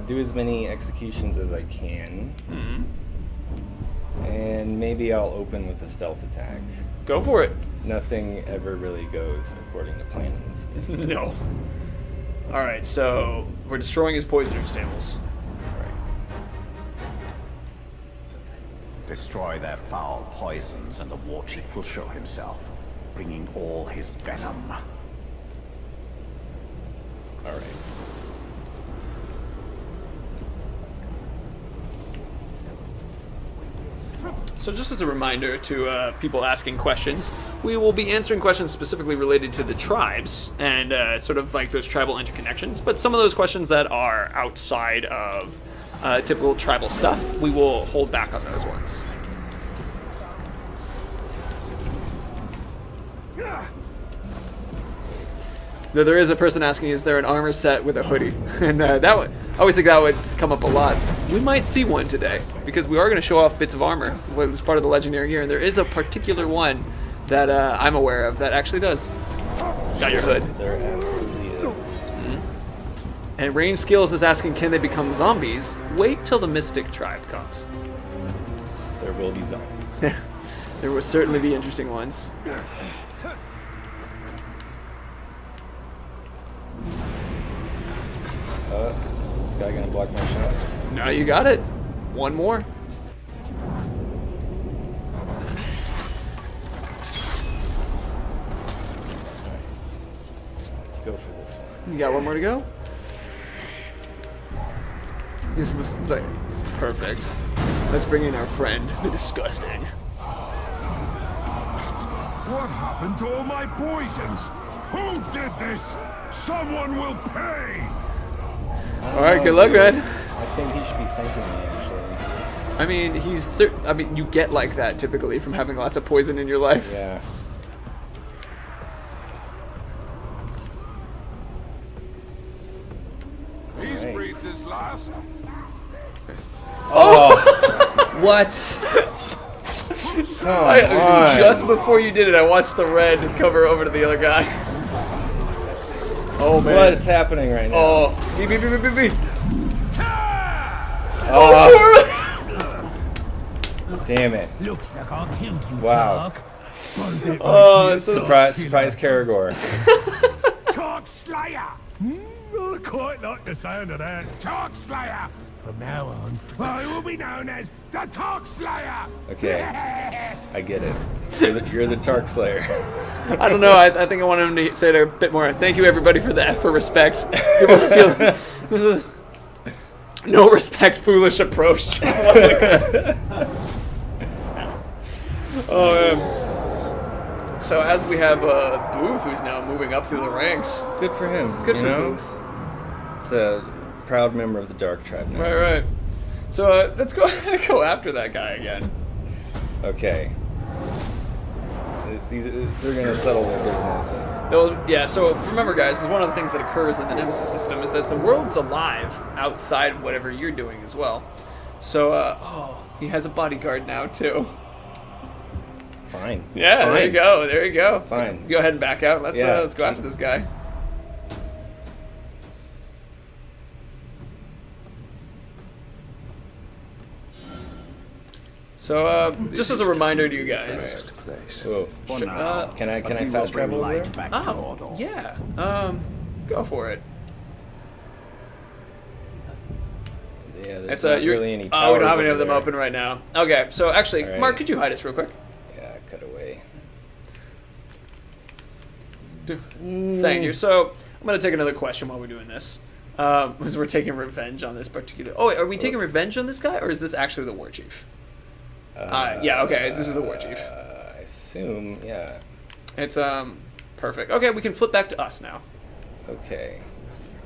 S8: Do as many executions as I can.
S1: Mm-hmm.
S8: And maybe I'll open with a stealth attack.
S1: Go for it.
S8: Nothing ever really goes according to plan in this game.
S1: No. All right, so we're destroying his poisoner's tables.
S3: Destroy their foul poisons, and the war chief will show himself, bringing all his venom.
S8: All right.
S1: So just as a reminder to people asking questions, we will be answering questions specifically related to the tribes and sort of like those tribal interconnections, but some of those questions that are outside of typical tribal stuff, we will hold back on those ones. Though there is a person asking, is there an armor set with a hoodie? And that would, I always think that would come up a lot. We might see one today, because we are going to show off bits of armor as part of the legendary gear, and there is a particular one that I'm aware of that actually does. Got your hood.
S8: There absolutely is.
S1: And Range Skills is asking, can they become zombies? Wait till the Mystic Tribe comes.
S8: There will be zombies.
S1: There will certainly be interesting ones.
S8: Is this guy gonna block my shot?
S1: No, you got it. One more.
S8: Let's go for this one.
S1: You got one more to go? He's like, perfect. Let's bring in our friend, the Disgusting.
S4: What happened to all my poisons? Who did this? Someone will pay!
S1: Alright, good luck, man.
S8: I think he should be thanking me, actually.
S1: I mean, I mean, you get like that typically from having lots of poison in your life.
S8: Yeah.
S4: He's
S8: Right.
S4: breathed his last.
S8: What?
S1: Just before you did it, I watched the red cover over to the other guy. Oh, man.
S8: What is happening right now?
S1: Oh, beep, beep, beep, beep, beep, beep.
S8: Damn it.
S7: Looks like I killed you,
S8: Wow.
S7: Tark.
S1: Oh, so
S8: Surprise Karagor.
S7: Tark Slayer! I quite like the sound of that. Tark Slayer! From now on, I will be known as the Tark Slayer!
S8: Okay. I get it. You're the Tark Slayer.
S1: I don't know. I think I want him to say it a bit more. Thank you, everybody, for the F for respect. People feel no respect, foolish approach. Oh man. So as we have Booth, who's now moving up through the ranks.
S8: Good for him.
S1: Good
S8: you
S1: for
S8: know?
S1: Booth.
S8: He's a proud member of the Dark Tribe now.
S1: Right. So let's go after that guy again.
S8: Okay. They're gonna settle their business.
S1: Yeah, so remember guys, one of the things that occurs in the Nemesis system is that the world's alive outside of whatever you're doing as well. So, he has a bodyguard now too.
S8: Fine.
S1: Yeah,
S8: Fine.
S1: there you go.
S8: Fine.
S1: Go ahead and back out. Let's
S8: Yeah.
S1: let's go after this guy. So, just as a reminder to you guys.
S8: Whoa.
S3: For
S1: Sure,
S3: now,
S8: Can I
S3: we will
S8: fast
S3: bring
S8: travel over
S3: light
S8: there?
S3: back to
S1: Oh,
S3: Mordor.
S1: yeah. Go for it.
S8: Yeah, there's
S1: It's
S8: not
S1: you're,
S8: really any
S1: we
S8: towers
S1: don't have any
S8: over
S1: of them
S8: there.
S1: open right now. Okay, so actually,
S8: All right.
S1: Mark, could you hide us real quick?
S8: Yeah, cut away.
S1: Thank you. So I'm gonna take another question while we're doing this, because we're taking revenge on this particular. Oh, wait, are we taking revenge on this guy, or is this actually the war chief? Yeah. Okay, this is the war chief.
S8: I assume, yeah.
S1: It's perfect. Okay, we can flip back to us now.
S8: Okay.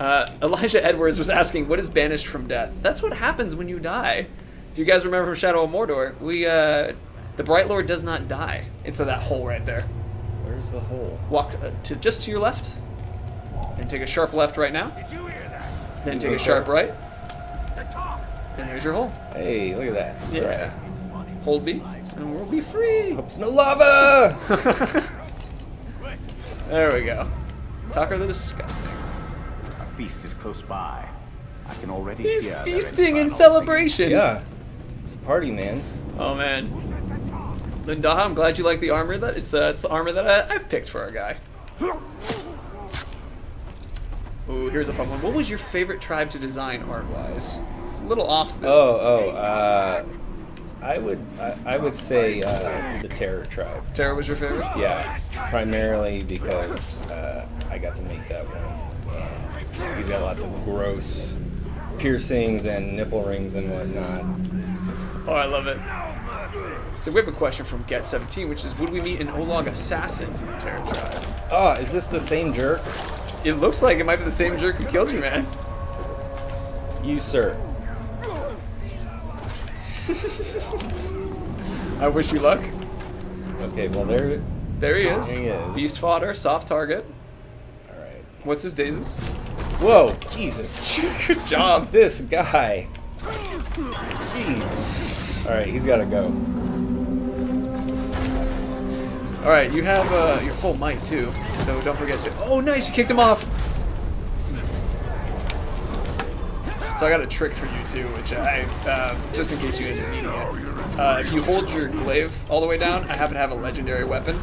S1: Elijah Edwards was asking, "What is banished from death?" That's what happens when you die. If you guys remember from Shadow of Mordor, the Bright Lord does not die. It's that hole right there.
S8: Where's the hole?
S1: Walk just to your left, and take a sharp left right now.
S7: Did you hear that?
S1: Then take a sharp right. Then there's your hole.
S8: Hey, look at that.
S1: Yeah. Hold B, and we'll be free.
S8: Hope's no lava!
S1: There we go. Talker the Disgusting.
S3: A feast is close by. I can already
S1: He's
S3: hear their
S1: feasting in
S3: infernal
S1: celebration.
S8: Yeah. It's a party, man.
S1: Oh man. Lindaha, I'm glad you like the armor. It's the armor that I've picked for our guy. Ooh, here's a fun one. What was your favorite tribe to design art-wise? It's a little off this.
S8: I would say the Terror Tribe.
S1: Terra was your favorite?
S8: Yeah, primarily because I got to make that one. And he's got lots of gross piercings and nipple rings and whatnot.
S1: Oh, I love it. So we have a question from Get17, which is, would we meet an Olog assassin in the Terror Tribe?
S8: Oh, is this the same jerk?
S1: It looks like it might be the same jerk who killed you, man.
S8: You, sir.
S1: I wish you luck.
S8: Okay, well there
S1: There he is.
S8: he is.
S1: Beast fodder, soft target.
S8: All right.
S1: What's his dazes?
S8: Whoa, Jesus.
S1: Good job.
S8: This guy. Jeez. All right, he's got to go.
S1: All right, you have your full might too, so don't forget to. Oh, nice! You kicked him off. So I got a trick for you too, which I just in case you end up needing it. If you hold your glaive all the way down, I happen to have a legendary weapon,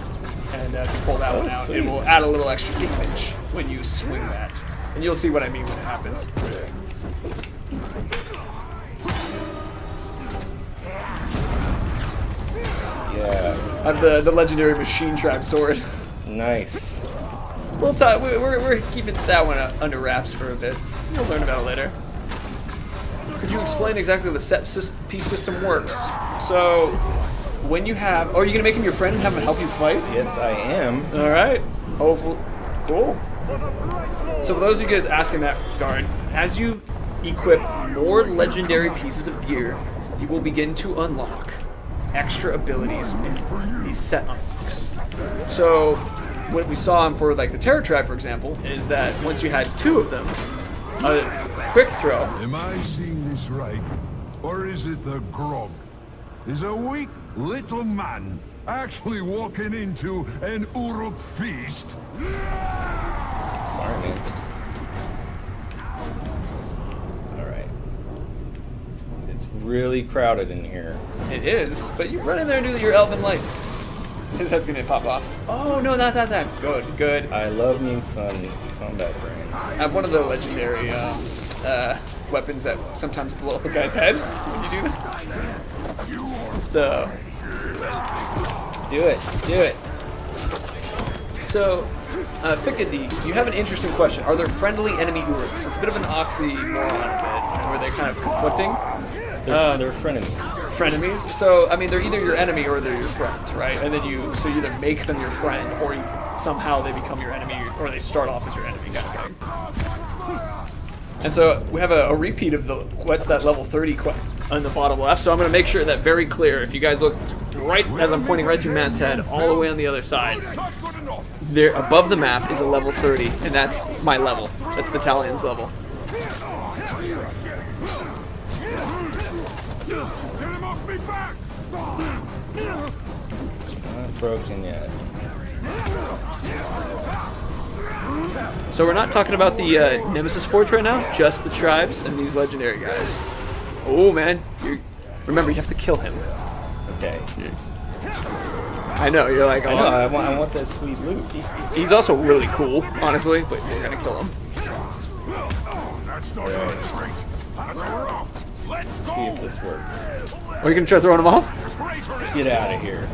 S1: and if you pull that one out, it will add a little extra damage when you swing that, and you'll see what I mean when it happens.
S8: Yeah.
S1: I have the legendary machine trap sword.
S8: Nice.
S1: We're keeping that one under wraps for a bit. You'll learn about it later. Could you explain exactly the set piece system works? So, when you have... Oh, are you going to make him your friend and have him help you fight?
S8: Yes, I am.
S1: Alright. Hopefully. Cool. So for those of you guys asking that, guard, as you equip more legendary pieces of gear, you will begin to unlock extra abilities in these set unlocks. So, what we saw for like the Terror Tribe, for example, is that once you had 2 of them, a quick throw.
S4: Am I seeing this right? Or is it the grog? Is a weak little man actually walking into an Uruk feast?
S8: Sorry, man. Alright. It's really crowded in here.
S1: It is, but you run in there and do your elven light. His head's gonna pop off. Oh no, not that time. Good, good.
S8: I love me some combat brain.
S1: I have one of the legendary weapons that sometimes blow up a guy's head when you do that. So,
S8: Do it. Do it.
S1: so Ficady, you have an interesting question. Are there friendly enemy Uruks? It's a bit of an oxymoron a bit, where they're kind of conflicting.
S8: They're frenemies.
S1: Frenemies. So I mean, they're either your enemy or they're your friend, right? And then you either make them your friend, or somehow they become your enemy, or they start off as your enemy kind of thing. And so we have a repeat of what's that level 30 on the bottom left. So I'm going to make sure that very clear. If you guys look right as I'm pointing right through Matt's head, all the way on the other side, there above the map is a level 30, and that's my level. That's the Talion's level.
S4: Get him off me back!
S8: Not broken yet.
S1: So we're not talking about the Nemesis Forge right now, just the tribes and these legendary guys. Oh man, remember you have to kill him.
S8: Okay.
S1: I know, you're like, oh,
S8: I know. I want that sweet loot.
S1: He's also really cool, honestly, but we're gonna kill him.
S4: That's not right. That's our out. Let's
S8: See
S4: go!
S8: if this works.
S1: Are you gonna try throwing him off?
S8: Get out of here.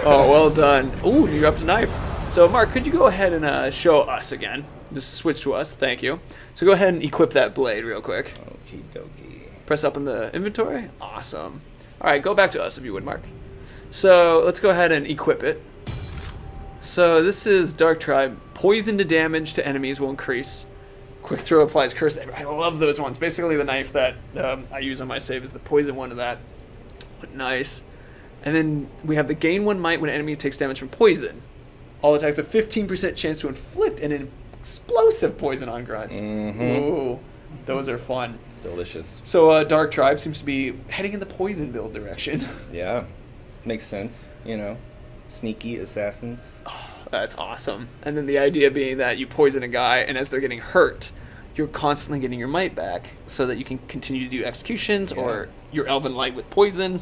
S1: Oh, well done. Ooh, you dropped a knife. So, Mark, could you go ahead and show us again? Just switch to us. Thank you. So go ahead and equip that blade real quick.
S8: Okie dokie.
S1: Press up in the inventory. Awesome. All right, go back to us if you would, Mark. So let's go ahead and equip it. So this is Dark Tribe. Poison to damage to enemies will increase. Quick throw applies curse. I love those ones. Basically, the knife that I use on my save is the poison one of that. Nice. And then we have the gain 1 might when an enemy takes damage from poison. All attacks have 15% chance to inflict an explosive poison on grunts. Ooh, those are fun.
S8: Delicious.
S1: So Dark Tribe seems to be heading in the poison build direction.
S8: Yeah, makes sense. You know, sneaky assassins.
S1: That's awesome. And then the idea being that you poison a guy, and as they're getting hurt, you're constantly getting your might back so that you can continue to do executions or your Elven Light with poison.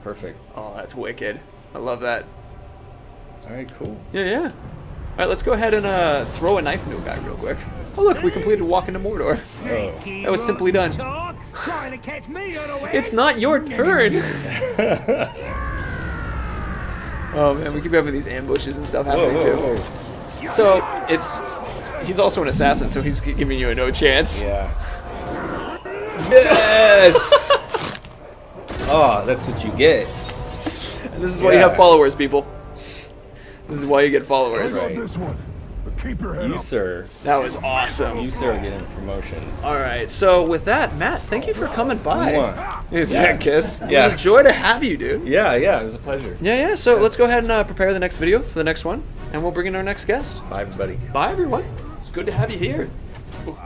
S8: Perfect.
S1: Oh, that's wicked. I love that.
S8: All right, cool.
S1: Yeah. All right, let's go ahead and throw a knife into a guy real quick. Oh, look, we completed Walk into Mordor.
S8: Oh.
S1: That was simply done.
S7: Trying to catch me unawares.
S1: It's not your turn. Oh man, we keep having these ambushes and stuff happening too. So he's also an assassin, so he's giving you a no chance.
S8: Yeah. Yes. Oh, that's what you get.
S1: And this is why you have followers, people. This is why you get
S4: I
S1: followers.
S4: got
S8: Right.
S4: this one. But keep your head
S8: You,
S4: up.
S8: sir.
S1: That was awesome.
S8: You, sir, are getting a promotion.
S1: All right, so with that, Matt, thank you for coming by.
S8: Mwah.
S1: Is that a kiss?
S8: Yeah.
S1: It was a joy to have you, dude.
S8: Yeah, it was a pleasure.
S1: Yeah. So let's go ahead and prepare the next video for the next one, and we'll bring in our next guest.
S8: Bye, everybody.
S1: Bye, everyone. It's good to have you here.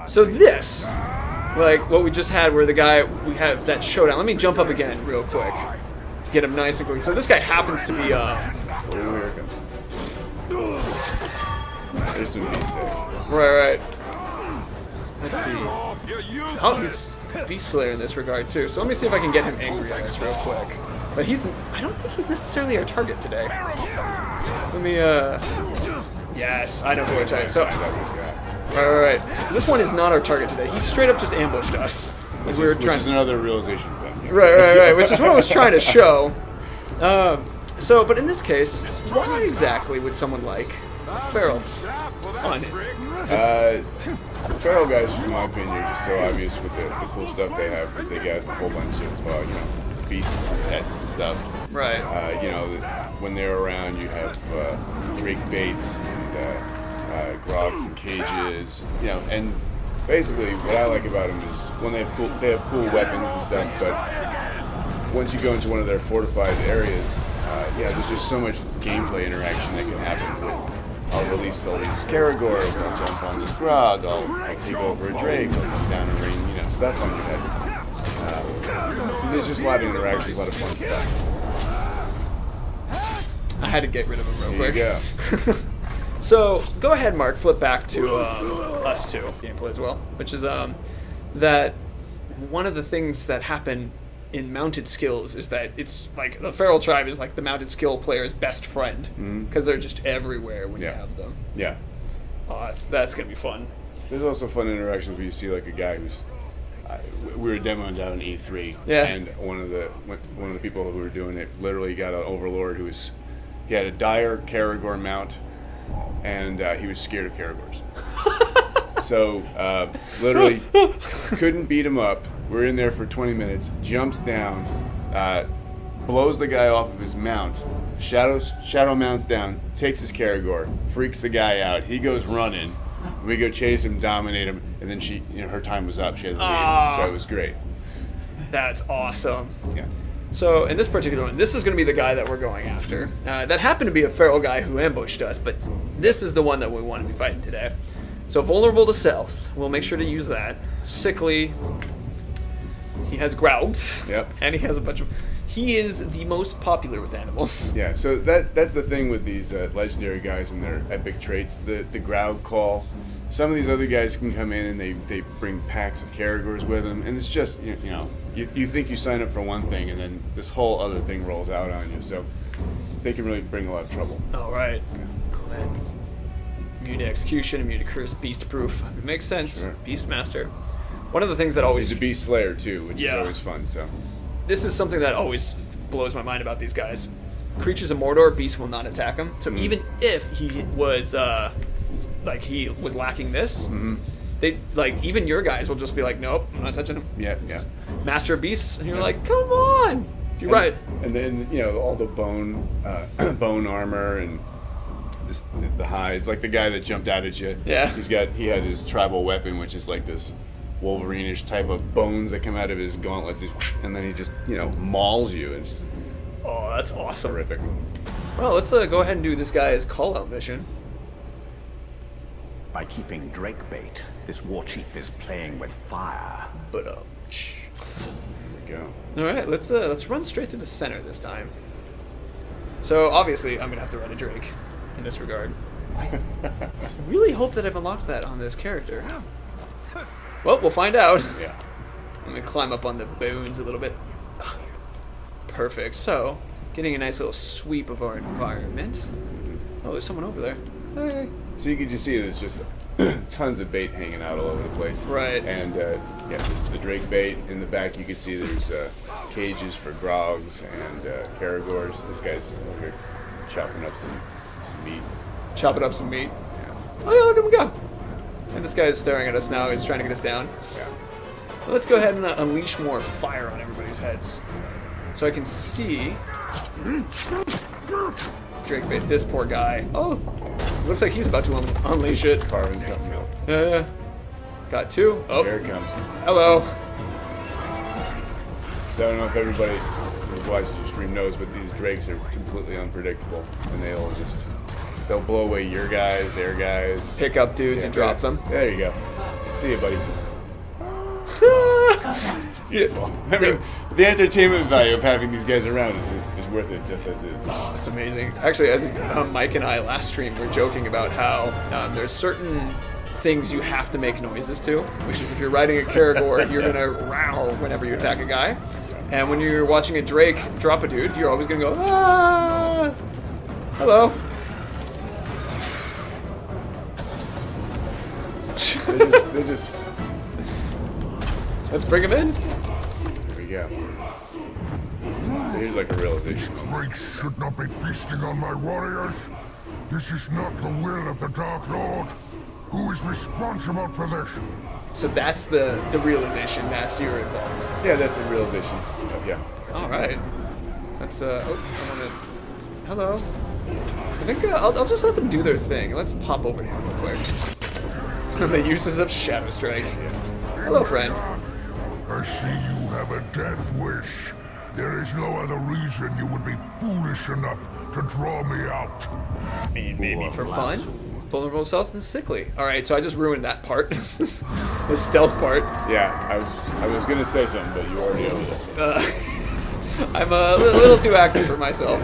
S1: So this, like what we just had, where the guy we have that showdown. Let me jump up again real quick to get him nice and quick. So this guy happens to be
S9: Here it comes. This would be sick.
S1: right. Let's see. Oh, he's Beast Slayer in this regard too. So let me see if I can get him angry on this real quick. But I don't think he's necessarily our target today. Let me yes, I know who our target. So right. So this one is not our target today. He straight up just ambushed us as we were
S9: Which
S1: trying.
S9: is another realization thing. Yeah.
S1: Right. Which is what I was trying to show. But in this case, why exactly would someone like Feral on it?
S9: Feral guys, in my opinion, are just so obvious with the cool stuff they have. Because they got a whole bunch of beasts and pets and stuff.
S1: Right.
S9: When they're around, you have drake baits and grogs and cages. And basically, what I like about them is when they have cool weapons and stuff. But once you go into one of their fortified areas, there's just so much gameplay interaction that can happen with. I'll release all these Caragors, I'll jump on this Grog, I'll take over a Drake, I'll come down and rain, stuff on your head. So there's just a lot of interaction, a lot of fun stuff.
S1: I had to get rid of him real
S9: There
S1: quick.
S9: you go.
S1: So go ahead, Mark. Flip back to us two gameplay as well, which is that one of the things that happen in mounted skills is that it's like the Feral Tribe is like the mounted skill player's best friend because they're just everywhere when you have them.
S9: Yeah.
S1: Oh, that's gonna be fun.
S9: There's also fun interactions where you see like a guy who's. We were demoing down in E3, and one of the people who were doing it literally got an overlord he had a dire Caragor mount, and he was scared of Caragors. So literally couldn't beat him up. We're in there for 20 minutes. Jumps down, blows the guy off of his mount. Shadow mounts down, takes his Karagor, freaks the guy out. He goes running. We go chase him, dominate him, and then her time was up. She had to leave. So it was great.
S1: That's awesome.
S9: Yeah.
S1: So in this particular one, this is going to be the guy that we're going after. That happened to be a feral guy who ambushed us, but this is the one that we want to be fighting today. So vulnerable to stealth. We'll make sure to use that. Sickly. He has Graugs.
S9: Yep.
S1: And he has a bunch of... He is the most popular with animals.
S9: Yeah, so that's the thing with these legendary guys and their epic traits. The Graug call. Some of these other guys can come in and they bring packs of Karagors with them, and it's just, you think you sign up for one thing and then this whole other thing rolls out on you. So they can really bring a lot of trouble.
S1: All right. Oh, man. Immune to execution, immune to curse, beast proof. It makes sense.
S9: Sure.
S1: Beastmaster. One of the things that always...
S9: He's a beast slayer too, which is always fun. So
S1: this is something that always blows my mind about these guys. Creatures of Mordor, beasts will not attack him. So even if he was lacking this, they even your guys will just be like, nope, I'm not touching him.
S9: Yeah.
S1: Master of Beasts, and you're like, come on. You're right.
S9: And then all the bone armor and the hides, like the guy that jumped out at you.
S1: Yeah.
S9: He had his tribal weapon, which is like this Wolverine-ish type of bones that come out of his gauntlets, and then he just mauls you. It's just
S1: that's awesome.
S9: Terrific.
S1: Well, let's go ahead and do this guy's call-out mission.
S3: By keeping drake bait, this war chief is playing with fire.
S1: But
S9: There we go.
S1: all right, let's run straight through the center this time. So obviously, I'm gonna have to ride a Drake in this regard. I really hope that I've unlocked that on this character. Well, we'll find out.
S9: Yeah.
S1: Let me climb up on the bones a little bit. Perfect. So, getting a nice little sweep of our environment. Oh, there's someone over there. Hey.
S9: So you can just see there's just tons of bait hanging out all over the place.
S1: Right.
S9: And there's the drake bait. In the back you can see there's cages for grogs and Karagors. This guy's over here chopping up some meat.
S1: Chopping up some meat. Yeah. Oh yeah, look at him go. And this guy is staring at us now. He's trying to get us down.
S9: Yeah.
S1: Well, let's go ahead and unleash more fire on everybody's heads. So I can see... Drake bait this poor guy. Oh, looks like he's about to unleash it.
S9: Carving something up.
S1: Yeah. Got two. Oh.
S9: There it comes.
S1: Hello.
S9: So I don't know if everybody who watches your stream knows, but these drakes are completely unpredictable, and they'll blow away your guys, their guys.
S1: Pick up dudes and drop them.
S9: There you go. See you, buddy.
S1: Yeah.
S9: I mean, the entertainment value of having these guys around is worth it just as is.
S1: Oh, it's amazing. Actually, as Mike and I last stream were joking about how there's certain things you have to make noises to, which is if you're riding a Karagor, you're gonna row whenever you attack a guy, and when you're watching a Drake drop a dude, you're always gonna go ah. Hello.
S9: They just.
S1: Let's bring him in.
S9: Here we go. So here's like a realization.
S4: Drakes should not be feasting on my warriors. This is not the will of the Dark Lord. Who is responsible for this?
S1: So that's the realization. That's your involvement.
S9: Yeah, that's the realization. Yeah.
S1: All right. That's I wanna. Hello. I think I'll just let them do their thing. Let's pop over to him real quick. The uses of Shadow Strike. Hello, friend.
S4: I see you have a death wish. There is no other reason you would be foolish enough to draw me out.
S1: I mean, maybe for fun. Vulnerable stealth and sickly. All right, so I just ruined that part. The stealth part.
S9: Yeah, I was gonna say something, but you already over it.
S1: I'm a little too active for myself.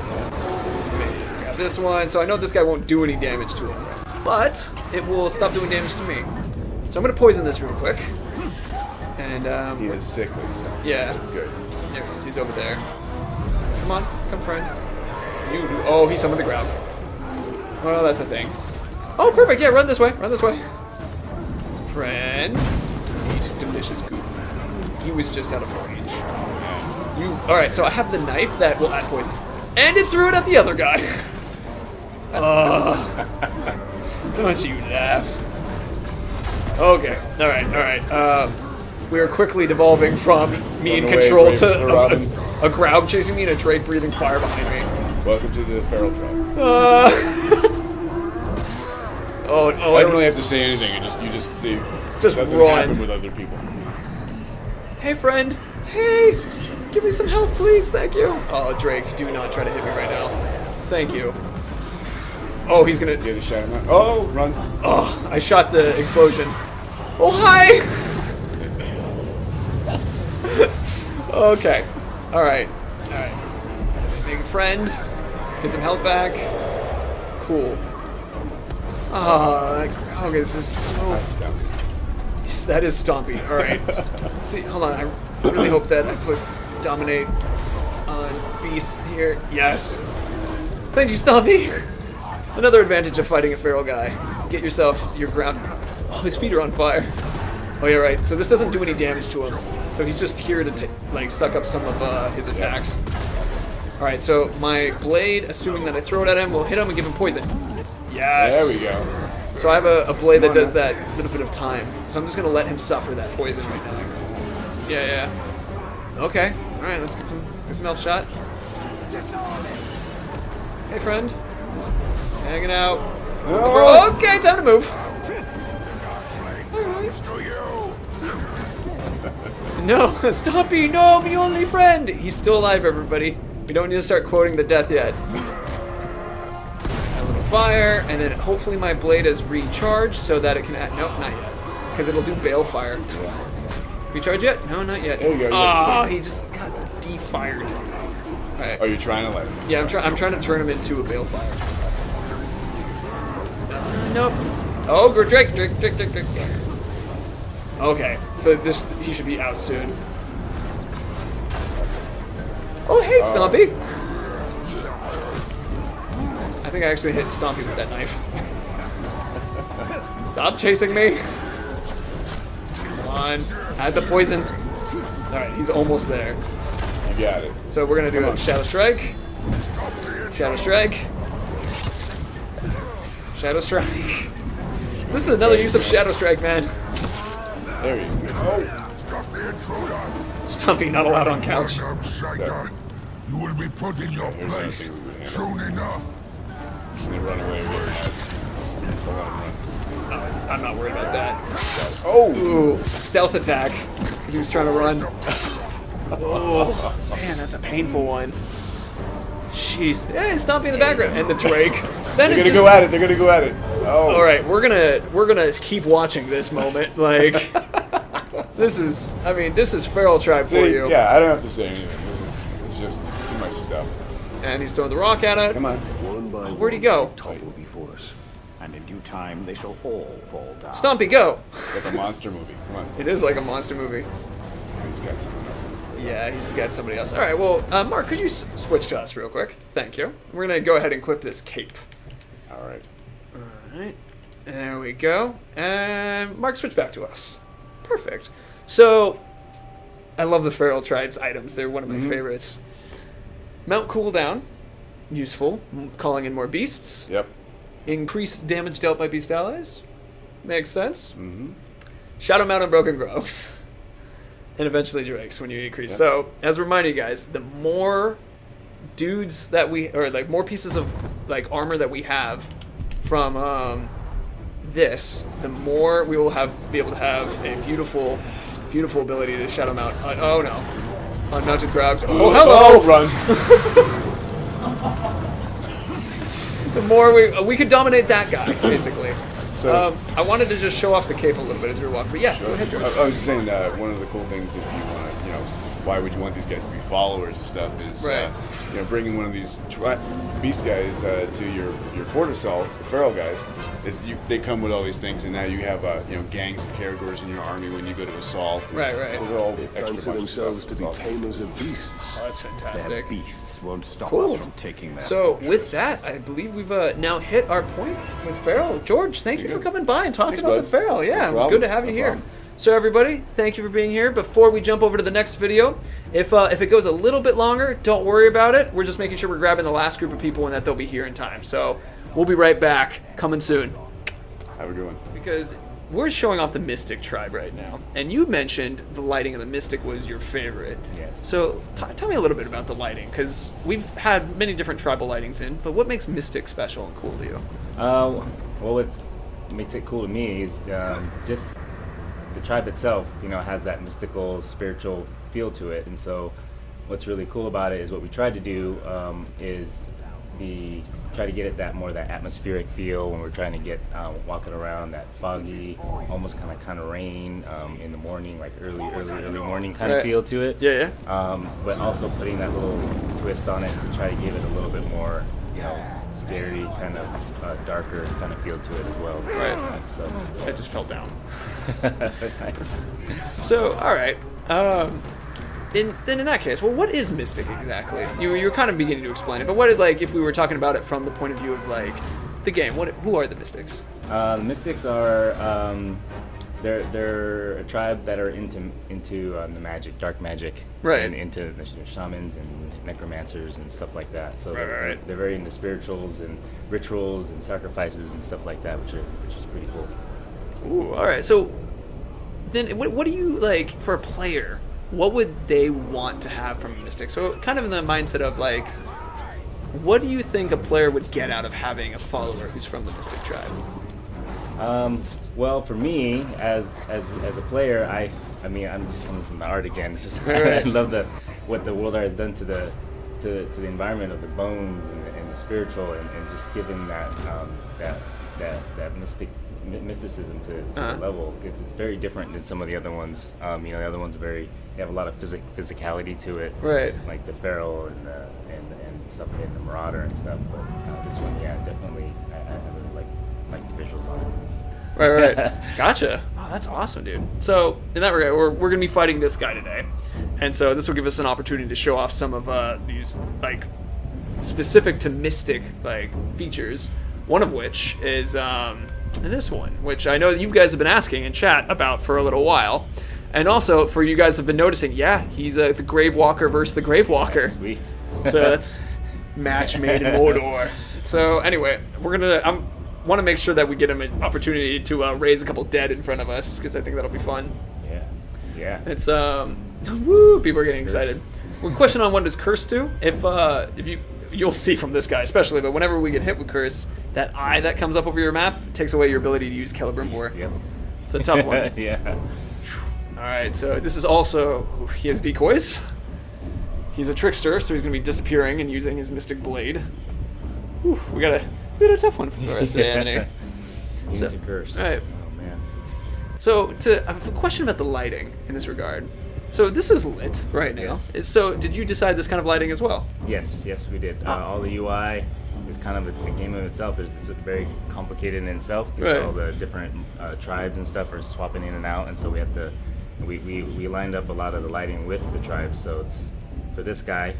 S1: Maybe grab this one. So I know this guy won't do any damage to him, but it will stop doing damage to me. So I'm gonna poison this real quick. And
S9: he is sickly, so
S1: yeah,
S9: that's good.
S1: There he is. He's over there. Come on, come friend. You do. Oh, he's summoned the ground. Well, that's a thing. Oh, perfect. Yeah, run this way. Run this way. Friend, eat delicious goop. He was just out of range. You. All right. So I have the knife that will add poison, and it threw it at the other guy. Don't you laugh. Okay. All right. We are quickly devolving from me in
S9: Run away,
S1: control
S9: Graves,
S1: to
S9: or Robin.
S1: a Graug chasing me and a Drake breathing fire behind me.
S9: Welcome to the feral tribe.
S1: Oh,
S9: I don't really have to say anything. You just see.
S1: Just
S9: doesn't
S1: run.
S9: happen with other people.
S1: Hey, friend. Hey, give me some health, please. Thank you. Oh, Drake, do not try to hit me right now. Thank you. Oh, he's gonna.
S9: Yeah, the shadow man. Oh, run.
S1: Oh, I shot the explosion. Oh, hi. Okay. All right. Big friend. Get some health back. Cool. That Graug is just so. That is stompy. All right. Let's see, hold on. I really hope that I put dominate on Beast here. Yes. Thank you, Stompy. Another advantage of fighting a feral guy. Get yourself your ground. Oh, his feet are on fire. Oh yeah, right. So this doesn't do any damage to him. So he's just here to like suck up some of his attacks. All right. So my blade, assuming that I throw it at him, will hit him and give him poison. Yes.
S9: There we go.
S1: So I have a blade that does that little bit of time. So I'm just gonna let him suffer that poison right now. Yeah. Okay. All right. Let's get some health shot. Hey, friend. Just hanging out.
S9: Oh.
S1: Okay, time to move. No, Stompy, no, my only friend. He's still alive, everybody. We don't need to start quoting the death yet. A little fire, and then hopefully my blade is recharged so that it can add. Nope, not yet. Because it'll do bale-fire. Recharge yet? No, not yet.
S9: There you go.
S1: Oh, he just got defired. All right.
S9: Oh, you're trying to let him.
S1: Yeah, I'm trying to turn him into a balefire. Nope. Oh, Drake. Okay, so he should be out soon. Oh, hey, Stompy. I think I actually hit Stompy with that knife. Stop chasing me. Come on, add the poison. All right, he's almost there.
S9: You got it.
S1: So we're gonna do a Shadow Strike. Shadow Strike. Shadow Strike. This is another use of Shadow Strike, man.
S9: There you go. Oh.
S1: Stompy not allowed on couch.
S4: Outsider, you will be put in your
S9: There's
S4: place
S9: nothing we can
S4: soon enough.
S9: And they run away really bad. Don't let him run.
S1: I'm not worried about that.
S9: Oh!
S1: Ooh, stealth attack. Because he was trying to run. Oh, man, that's a painful one. Jeez. Hey, Stompy in the background. And the Drake.
S9: They're gonna go at it. They're gonna go at it. Oh.
S1: All right, we're gonna keep watching this moment. Like, this is Feral Tribe for you.
S9: Yeah, I don't have to say anything. It's just too much stuff.
S1: And he's throwing the rock at it.
S9: Come on.
S3: One by
S1: Where'd he
S3: one,
S1: go?
S3: they topple before us, and in due time they shall all fall down.
S1: Stompy, go.
S9: It's like a monster movie. Come on.
S1: It is like a monster movie.
S9: He's got someone else.
S1: Yeah, he's got somebody else. All right, well, Mark, could you switch to us real quick? Thank you. We're gonna go ahead and equip this cape.
S9: All right.
S1: All right, there we go. And Mark, switch back to us. Perfect. So, I love the Feral Tribe's items. They're one of my favorites. Mount cooldown, useful. Calling in more beasts.
S9: Yep.
S1: Increase damage dealt by beast allies. Makes sense. Shadow Mount and Broken Groves. And eventually Drakes when you increase.
S9: Yep.
S1: So, as a reminder, you guys, the more dudes that more pieces of like armor that we have from this, the more we will be able to have a beautiful ability to shadow mount. Oh no, unmounted Graug. Oh hello!
S9: Oh, run!
S1: The more we could dominate that guy basically.
S9: So,
S1: I wanted to just show off the cape a little bit as we were walking, but yeah, go ahead, George.
S9: I was just saying one of the cool things, if you want to, why would you want these guys to be followers and stuff, is
S1: Right.
S9: Bringing one of these beast guys to your court assault, the feral guys, is they come with all these things, and now you have gangs of Caragors in your army when you go to assault.
S1: Right.
S9: Those are all
S3: They
S9: extra
S3: fancy
S9: bunch of
S3: themselves
S9: stuff.
S3: to be
S9: It's awesome.
S3: tamers of beasts.
S1: Oh, that's
S3: Their
S1: fantastic.
S3: beasts won't stop
S1: Cool.
S3: us from taking their
S1: So
S3: fortress.
S1: with that, I believe we've now hit our point with Feral. George, thank you for coming by and talking
S9: Thanks,
S1: about
S9: bud.
S1: the Feral. Yeah,
S9: No
S1: it was
S9: problem.
S1: good to have you
S9: No
S1: here.
S9: problem.
S1: So everybody, thank you for being here. Before we jump over to the next video, if it goes a little bit longer, don't worry about it. We're just making sure we're grabbing the last group of people and that they'll be here in time. So we'll be right back, coming soon.
S9: Have a good one.
S1: Because we're showing off the Mystic tribe right now, and you mentioned the lighting of the Mystic was your favorite.
S10: Yes.
S1: So tell me a little bit about the lighting, because we've had many different tribal lightings in, but what makes Mystic special and cool to you?
S10: Well, what makes it cool to me is just the tribe itself, has that mystical, spiritual feel to it. And so what's really cool about it is what we tried to do is try to get it that atmospheric feel when we're trying to get walking around, that foggy, almost kind of rain in the morning, like early morning kind of feel to it.
S1: Yeah.
S10: But also putting that little twist on it to try to give it a little bit more, scary, kind of darker kind of feel to it as well.
S1: Right.
S10: So
S1: I just fell down.
S10: nice.
S1: So, all right. In that case, well, what is Mystic exactly? You were kind of beginning to explain it, but what is, like, if we were talking about it from the point of view of, like, the game, who are the Mystics?
S10: The Mystics are they're a tribe that are into the magic, dark magic,
S1: right?
S10: And into the shamans and necromancers and stuff like that. So
S1: right.
S10: They're very into spirituals and rituals and sacrifices and stuff like that, which is pretty cool.
S1: Ooh, all right. So then, what do you like for a player? What would they want to have from a Mystic? So kind of in the mindset of like, what do you think a player would get out of having a follower who's from the Mystic tribe?
S10: Well, for me, as a player, I mean, I'm just coming from the art again. It's just,
S1: right.
S10: I love what the world art has done to the environment of the bones and the spiritual, and just giving that mysticism to the level. It's very different than some of the other ones. The other ones they have a lot of physicality to it,
S1: right?
S10: Like the Feral and stuff, and the Marauder and stuff. But this one, yeah, definitely, I really like the visuals on it.
S1: Right. Gotcha. Oh, that's awesome, dude. So in that regard, we're gonna be fighting this guy today, and so this will give us an opportunity to show off some of these like specific to Mystic like features. One of which is this one, which I know that you guys have been asking in chat about for a little while, and also for you guys have been noticing. Yeah, he's the Gravewalker versus the Gravewalker.
S10: Sweet.
S1: So that's match made in Mordor. So anyway, I want to make sure that we get him an opportunity to raise a couple dead in front of us, because I think that'll be fun.
S10: Yeah.
S1: It's woo! People are getting excited. One question on what does curse do? If you'll see from this guy especially, but whenever we get hit with curse, that eye that comes up over your map takes away your ability to use Celebrimbor.
S10: Yep.
S1: It's a tough one.
S10: Yeah.
S1: All right, so this is also he has decoys. He's a trickster, so he's gonna be disappearing and using his Mystic Blade. Whew, we got a tough one for the rest of the Anthony.
S10: To curse.
S1: All right.
S10: Oh man.
S1: So I have a question about the lighting in this regard. So this is lit right now.
S10: Yes.
S1: So did you decide this kind of lighting as well?
S10: Yes, we did. All the UI is kind of a game of itself. It's very complicated in itself, because all the different tribes and stuff are swapping in and out, and so we have to we lined up a lot of the lighting with the tribes. So it's for this guy,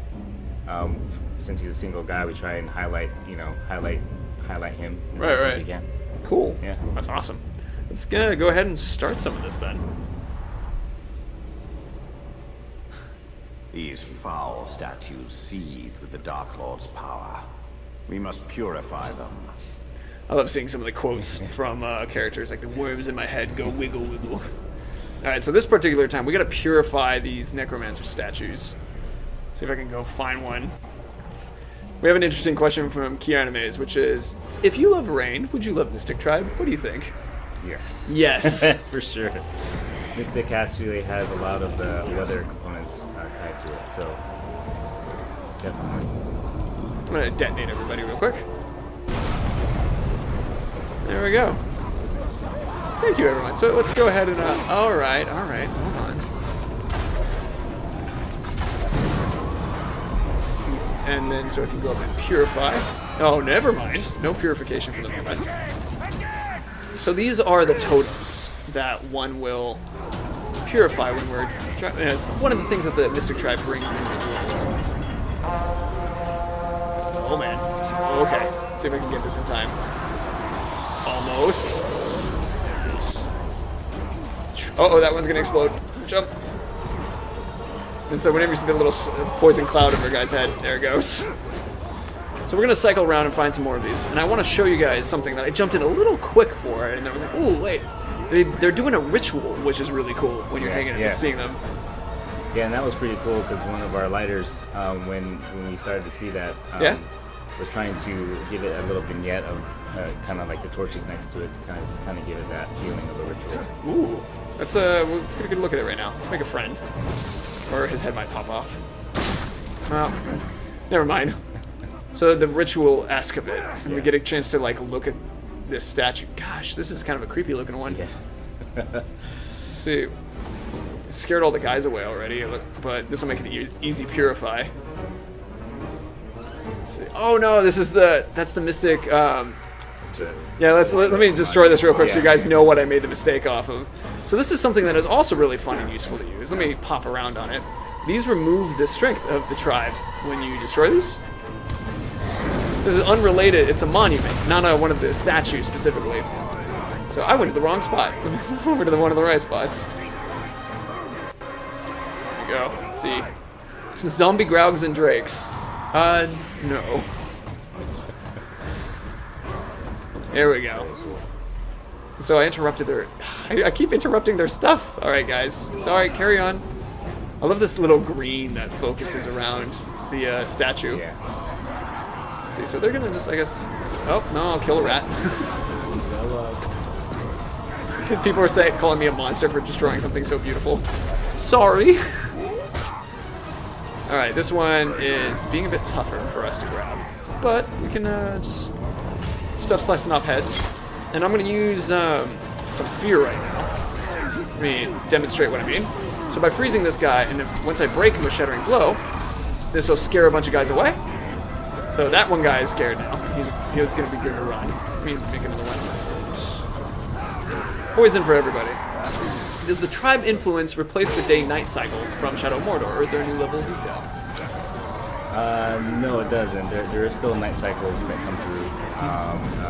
S10: since he's a single guy, we try and highlight him as best as we can.
S1: Cool.
S10: Yeah,
S1: that's awesome. Let's go ahead and start some of this then.
S3: These foul statues seethe with the Dark Lord's power. We must purify them.
S1: I love seeing some of the quotes from characters, like the worms in my head go wiggle wiggle. All right, so this particular time, we got to purify these necromancer statues. See if I can go find one. We have an interesting question from Key Animes, which is, if you love rain, would you love Mystic Tribe? What do you think?
S10: Yes.
S1: Yes.
S10: For sure. Mystic actually has a lot of the weather components tied to it, so definitely.
S1: I'm going to detonate everybody real quick. There we go. Thank you, everyone. So let's go ahead and, all right, hold on. And then so it can go up and purify. Oh, never mind. No purification for the moment. So these are the totems that one will purify when we're... It's one of the things that the Mystic Tribe brings into the world. Oh, man. Okay. Let's see if I can get this in time. Almost. Oh, that one's gonna explode. Jump. And so whenever you see the little poison cloud over your guy's head, there it goes. So we're gonna cycle around and find some more of these. And I wanna show you guys something that I jumped in a little quick for, and then I was like, ooh, wait. they're doing a ritual, which is really cool when you're hanging out and seeing them.
S10: Yeah, and that was pretty cool because one of our lighters, when we started to see that, was trying to give it a little vignette of kind of like the torches next to it to kind of give it that feeling of a ritual.
S1: Ooh, let's get a good look at it right now. Let's make a friend, or his head might pop off. Well, never mind. So the ritual-esque of it, and we get a chance to like look at this statue. Gosh, this is kind of a creepy looking one.
S10: Yeah.
S1: Let's see. It scared all the guys away already, but this will make it easy purify. Let's see. Oh no, that's the mystic. Yeah, let me destroy this real quick so you guys know what I made the mistake off of. So this is something that is also really fun and useful to use. Let me pop around on it. These remove the strength of the tribe when you destroy these. This is unrelated. It's a monument, not one of the statues specifically. So I went to the wrong spot. Over to one of the right spots. There we go. Let's see. Zombie Graugs and Drakes. No. There we go. So I interrupted their... I keep interrupting their stuff. All right, guys. Sorry, carry on. I love this little green that focuses around the statue.
S10: Yeah.
S1: Let's see, so they're gonna just, I guess... Oh, no, I'll kill a rat. People are calling me a monster for destroying something so beautiful. Sorry. Alright, this one is being a bit tougher for us to grab. But we can just stuff slicing off heads. And I'm gonna use some fear right now. Let me demonstrate what I mean. So by freezing this guy, and once I break him with Shattering Blow, this will scare a bunch of guys away. So that one guy is scared now. He's going to be good to run. Let me make another one. Poison for everybody. Does the tribe influence replace the day-night cycle from Shadow of Mordor, or is there a new level of detail?
S10: No, it doesn't. There are still night cycles that come through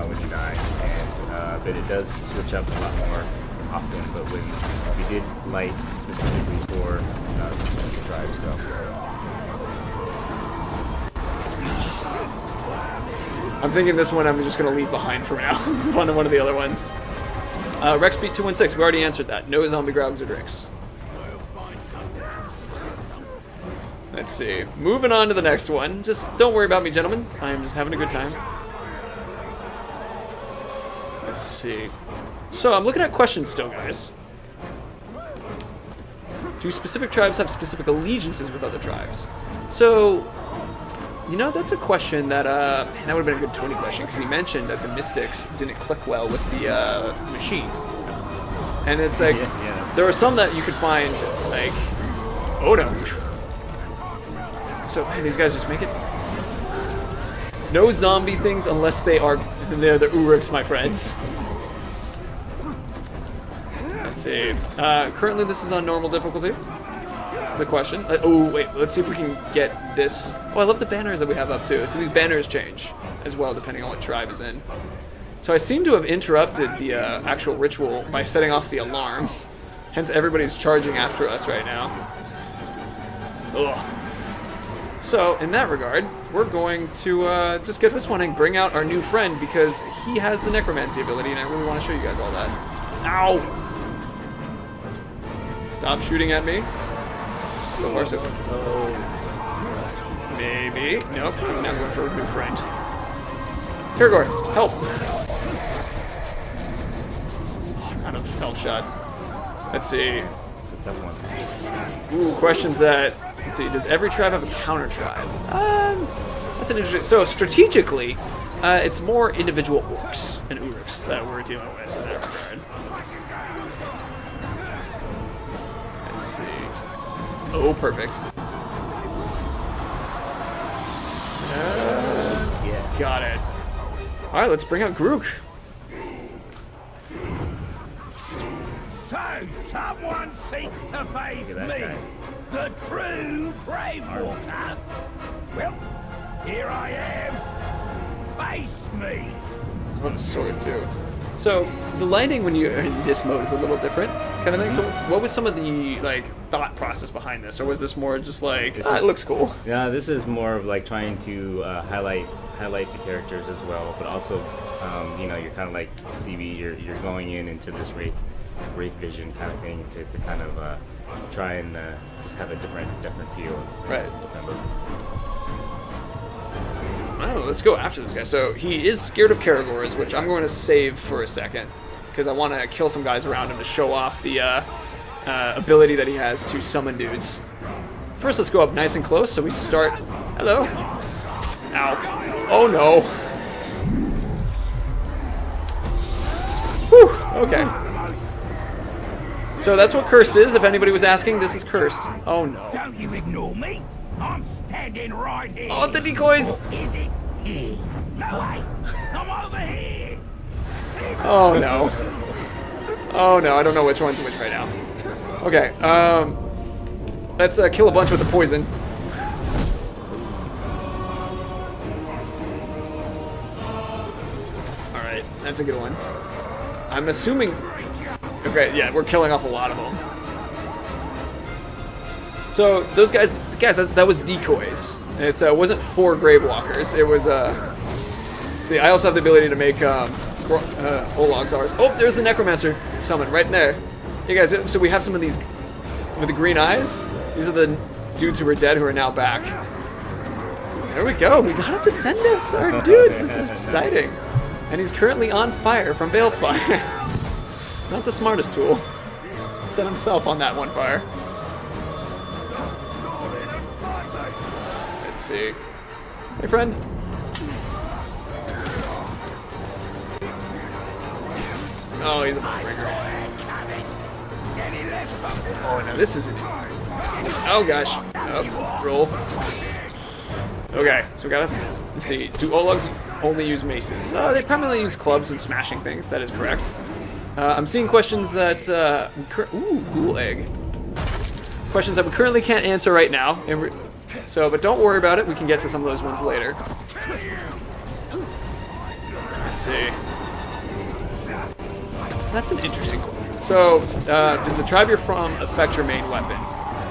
S10: when you die, and but it does switch up a lot more often. But when we did light specifically for specific tribes, so.
S1: I'm thinking this one I'm just going to leave behind for now. One of the other ones. Rexbeat 216, we already answered that. No zombie Graugs or Drakes. Let's see. Moving on to the next one. Just don't worry about me, gentlemen. I am just having a good time. Let's see. So I'm looking at questions still, guys. Do specific tribes have specific allegiances with other tribes? So... You know, that's a question that, man, that would have been a good Tony question, because he mentioned that the Mystics didn't click well with the machine. And it's like, there are some that you could find, like, oh no. So, man, these guys just make it. No zombie things unless they're the Uruks, my friends. Let's see. Currently this is on normal difficulty. The question. Oh wait, let's see if we can get this. Oh, I love the banners that we have up too. So these banners change as well depending on what tribe is in. So I seem to have interrupted the actual ritual by setting off the alarm. Hence everybody's charging after us right now. Ugh. So in that regard, we're going to just get this one and bring out our new friend because he has the necromancy ability and I really want to show you guys all that. Ow! Stop shooting at me. So far, so good. Maybe. Nope. I'm now going for a new friend. Kirgor, help! I'm out of health shot. Let's see.
S10: It's a tough one.
S1: Ooh, questions that... Let's see. Does every tribe have a counter tribe? That's an interesting... So, strategically, it's more individual orcs and uruks that we're dealing with in that regard. Let's see. Oh, perfect. Got it. Alright, let's bring out Grook.
S7: So, someone seeks to face me, the true Grave Walker. Well, here I am. Face me.
S1: I want a sword, too. So, the lighting when you're in this mode is a little different, kind of thing. So, what was some of the, like, thought process behind this? Or was this more just like, it looks cool?
S10: Yeah, this is more of like trying to highlight the characters as well, but also, you know, you're kind of like CB, you're going into this wraith Wraith Vision kind of thing to kind of try and just have a different feel.
S1: Right.
S10: Different look.
S1: Oh, let's go after this guy. So he is scared of Caragors, which I'm going to save for a second because I want to kill some guys around him to show off the ability that he has to summon dudes. First, let's go up nice and close. So we start. Hello. Ow. Oh no. Whew. Okay. So that's what cursed is. If anybody was asking, this is cursed. Oh no.
S7: Don't you ignore me. I'm standing right here.
S1: Oh, the decoys.
S7: Or is it here? No way. I'm over here.
S1: Oh no. Oh no, I don't know which one's which right now. Okay, let's kill a bunch with the poison. Alright, that's a good one. I'm assuming... Okay, yeah, we're killing off a lot of them. So, those guys, that was decoys. It wasn't 4 grave walkers, it was, see, I also have the ability to make, Ologzars. Oh, there's the Necromancer summon right there. Hey guys, so we have some of these with the green eyes. These are the dudes who were dead who are now back. There we go, we got to Descendus, our dudes, this is exciting. And he's currently on fire from Balefire. Not the smartest tool. Set himself on that one fire. Let's see. Hey friend. Oh, he's a Warmonger. Oh no, this isn't. Oh gosh. Oh, roll. Okay, so we got us. Let's see. Do Ologs only use maces? They primarily use clubs and smashing things. That is correct. I'm seeing questions that ooh, ghoul egg. Questions that we currently can't answer right now. So, but don't worry about it. We can get to some of those ones later. Let's see. That's an interesting question. So, does the tribe you're from affect your main weapon?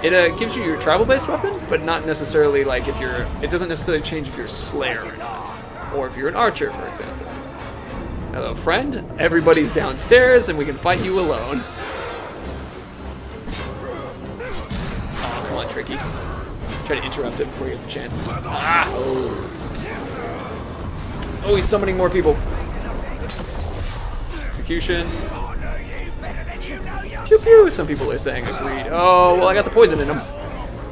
S1: It gives you your tribal-based weapon, but not necessarily like if you're. It doesn't necessarily change if you're a slayer or not, or if you're an archer, for example. Hello, friend. Everybody's downstairs, and we can fight you alone. Oh, come on, Tricky. Try to interrupt it before he gets a chance. Ah! Oh, he's summoning more people. Execution. Pew pew, some people are saying agreed. Oh, well, I got the poison in him.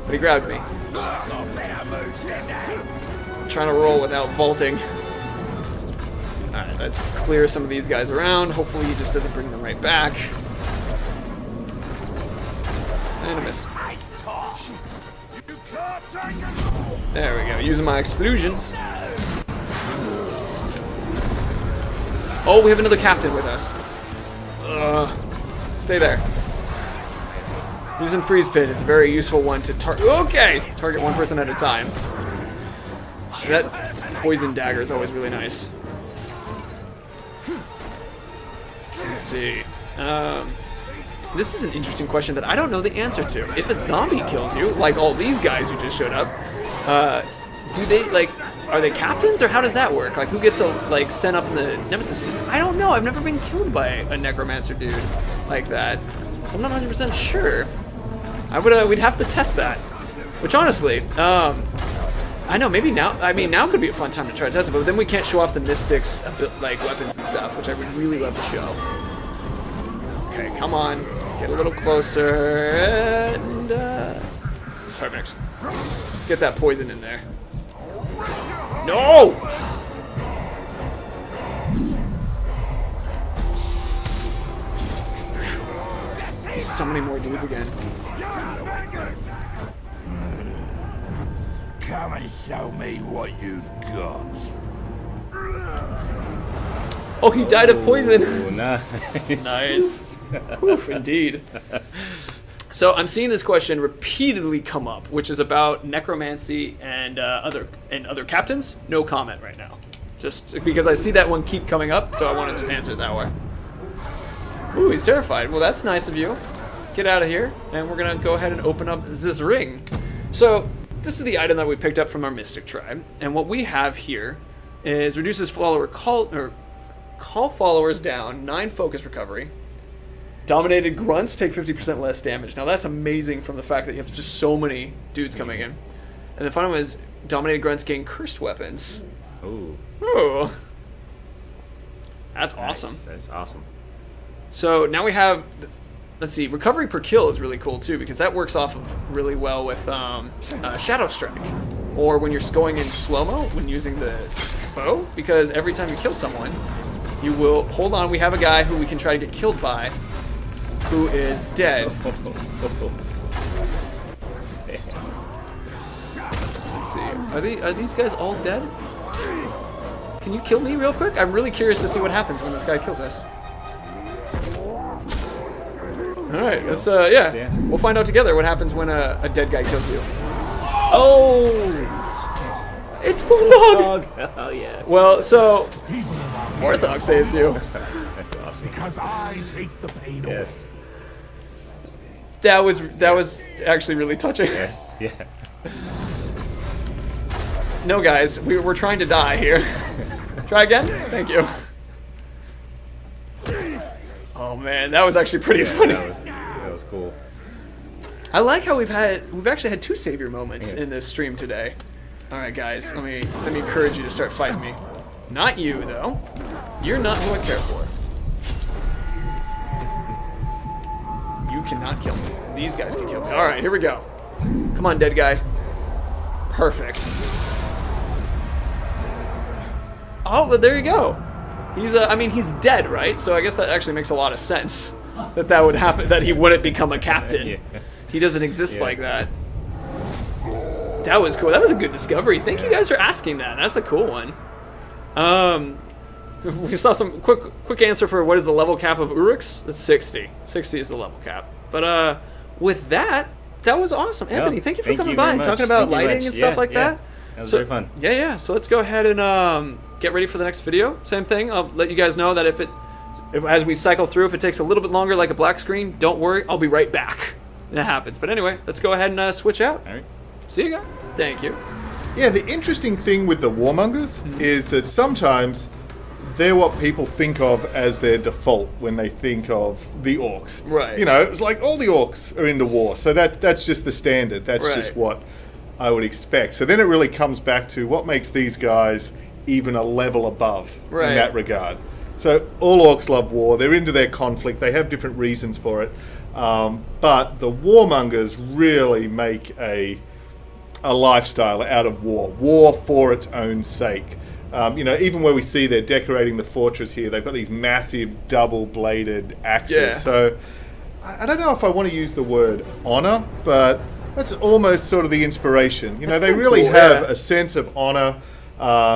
S1: But he grabbed me. I'm trying to roll without vaulting. Alright, let's clear some of these guys around. Hopefully he just doesn't bring them right back. And I missed. There we go, using my explosions. Oh, we have another captain with us. Stay there. Using freeze pin, it's a very useful one to target. Okay, target one person at a time. That poison dagger is always really nice. Let's see. This is an interesting question that I don't know the answer to. If a zombie kills you, like all these guys who just showed up, do they like? Are they captains or how does that work? Like who gets like sent up in the Nemesis? I don't know. I've never been killed by a necromancer dude like that. I'm not 100% sure. We'd have to test that. Which honestly, I know maybe now. I mean now could be a fun time to try to test it, but then we can't show off the mystics like weapons and stuff, which I would really love to show. Okay, come on, get a little closer and perfect. Get that poison in there. No! He's summoning more dudes again.
S7: Come and show me what you've got.
S1: Oh, he died of poison.
S10: Oh, nice.
S1: Nice. Oof, indeed. So I'm seeing this question repeatedly come up, which is about necromancy and other captains. No comment right now, just because I see that one keep coming up, so I wanted to answer it that way. Ooh, he's terrified. Well, that's nice of you. Get out of here, and we're gonna go ahead and open up this ring. So this is the item that we picked up from our Mystic tribe, and what we have here is reduces call followers down 9 focus recovery. Dominated grunts take 50% less damage. Now that's amazing from the fact that you have just so many dudes coming in. And the final one is dominated grunts gain cursed weapons.
S10: Ooh.
S1: Ooh. That's
S10: Nice.
S1: awesome.
S10: That's awesome.
S1: So now we have, let's see, recovery per kill is really cool too, because that works off of really well with Shadow Strike. Or when you're going in slow-mo when using the bow, because every time you kill someone, you will, hold on, we have a guy who we can try to get killed by, who is dead. Let's see, are these guys all dead? Can you kill me real quick? I'm really curious to see what happens when this guy kills us. Alright, let's, yeah, we'll find out together what happens when a dead guy kills you.
S10: Oh!
S1: It's Bulldog!
S10: Oh, yes.
S1: Well, so, Warthog saves you.
S10: That's awesome.
S7: Because I take the pain away.
S10: Yes.
S1: That was actually really touching.
S10: Yes. Yeah.
S1: No, guys, we're trying to die here. Try again? Thank you. Oh man, that was actually pretty funny.
S10: That was cool.
S1: I like how we've actually had 2 savior moments in this stream today. All right, guys, let me encourage you to start fighting me. Not you though. You're not who I care for. You cannot kill me. These guys can kill me. All right, here we go. Come on, dead guy. Perfect. Oh, but there you go. He's I mean, he's dead, right? So I guess that actually makes a lot of sense that would happen, that he wouldn't become a captain.
S10: Yeah.
S1: He doesn't exist like that. That was cool. That was a good discovery. Thank you guys for asking that. That's a cool one. We saw some quick answer for what is the level cap of Uruk's? That's 60. 60 is the level cap. But with that was awesome. Anthony, thank you for coming by and talking about lighting and stuff like that.
S10: That was very fun.
S1: Yeah. So let's go ahead and get ready for the next video. Same thing. I'll let you guys know that if as we cycle through, if it takes a little bit longer, like a black screen, don't worry. I'll be right back. That happens. But anyway, let's go ahead and switch out.
S10: All right.
S1: See you guys. Thank you.
S11: Yeah, the interesting thing with the Warmongers is that sometimes they're what people think of as their default when they think of the orcs.
S1: Right.
S11: You know, it's like all the orcs are into war, so that's just the standard. That's just what I would expect. So then it really comes back to what makes these guys even a level above in that regard. So all orcs love war. They're into their conflict. They have different reasons for it. But the Warmongers really make a lifestyle out of war. War for its own sake. You know, even where we see they're decorating the fortress here, they've got these massive double-bladed axes. Yeah. So I don't know if I want to use the word honor, but that's almost sort of the inspiration. You know, they really have a sense of honor.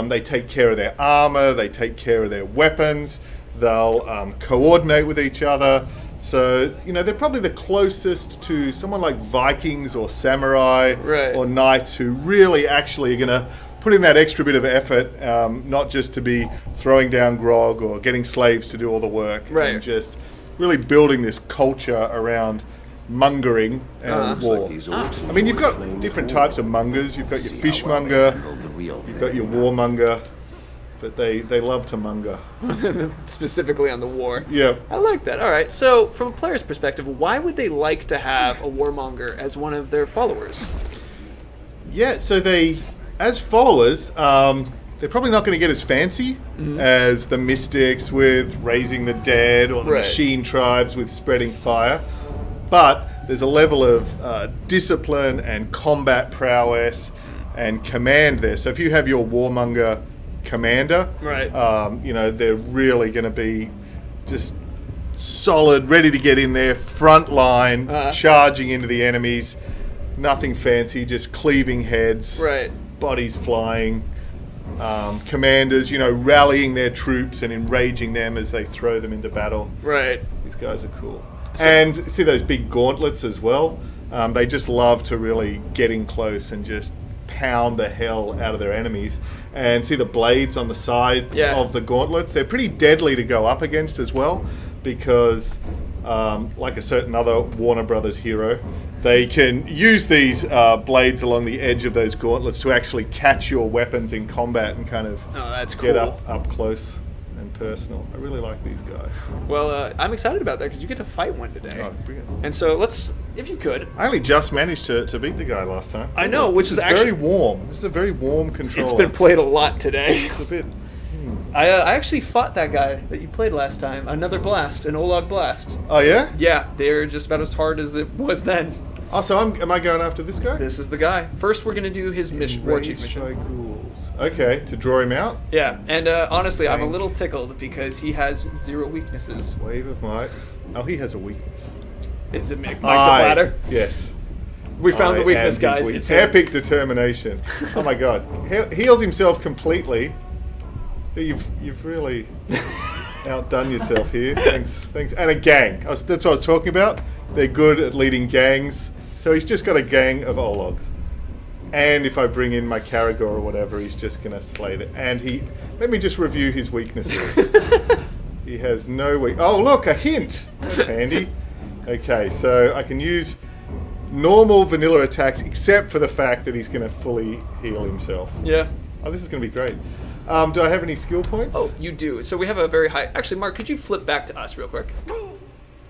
S11: They take care of their armor. They take care of their weapons. They'll coordinate with each other. So, you know, they're probably the closest to someone like Vikings or samurai or knights who really actually are going to put in that extra bit of effort, not just to be throwing down grog or getting slaves to do all the work, and just really building this culture around mongering and war. I mean, you've got different types of mongers. You've got your fishmonger, you've got your warmonger, but they love to monger.
S1: Specifically on the war.
S11: Yeah.
S1: I like that. All right. So, from a player's perspective, why would they like to have a warmonger as one of their followers?
S11: Yeah, so they, as followers, they're probably not going to get as fancy as the mystics with raising the dead or the machine tribes with spreading fire. But there's a level of discipline and combat prowess and command there. So if you have your warmonger commander, you know, they're really going to be just solid, ready to get in there, front line, charging into the enemies. Nothing fancy, just cleaving heads, bodies flying. Commanders, you know, rallying their troops and enraging them as they throw them into battle. These guys are cool. So, and see those big gauntlets as well. They just love to really get in close and just pound the hell out of their enemies. And see the blades on the sides of the gauntlets? They're pretty deadly to go up against as well, because like a certain other Warner Brothers hero, they can use these blades along the edge of those gauntlets to actually catch your weapons in combat and kind of get up close and personal. I really like these guys.
S1: Well, I'm excited about that because you get to fight one today.
S11: Oh, bring it.
S1: And so let's, if you could.
S11: I only just managed to beat the guy last time.
S1: I know, which
S11: This
S1: is actually
S11: very warm. This is a very warm controller.
S1: It's been played a lot today.
S11: It's a bit.
S1: I actually fought that guy that you played last time. Another blast, an Olog blast.
S11: Oh yeah?
S1: Yeah, they're just about as hard as it was then.
S11: Oh, so am I going after this guy?
S1: This is the guy. First, we're gonna do his mission, war chief mission.
S11: By ghouls. Okay, to draw him out.
S1: Yeah, and honestly, I'm a little tickled because he has 0 weaknesses.
S11: Wave of might. Oh, he has a weakness.
S1: Is it Mike the Platter?
S11: Yes.
S1: We found the weakness,
S11: and
S1: guys.
S11: his
S1: It's
S11: epic determination. Oh my god, heals himself completely. You've really outdone yourself here. Thanks. And a gang. That's what I was talking about. They're good at leading gangs. So he's just got a gang of Ologs. And if I bring in my Karagor or whatever, he's just going to slay them. And let me just review his weaknesses. He has no weak. Oh, look, a hint. That's handy. Okay, so I can use normal vanilla attacks, except for the fact that he's going to fully heal himself.
S1: Yeah.
S11: Oh, this is going to be great. Do I have any skill points?
S1: Oh, you do. So we have a very high. Actually, Mark, could you flip back to us real quick?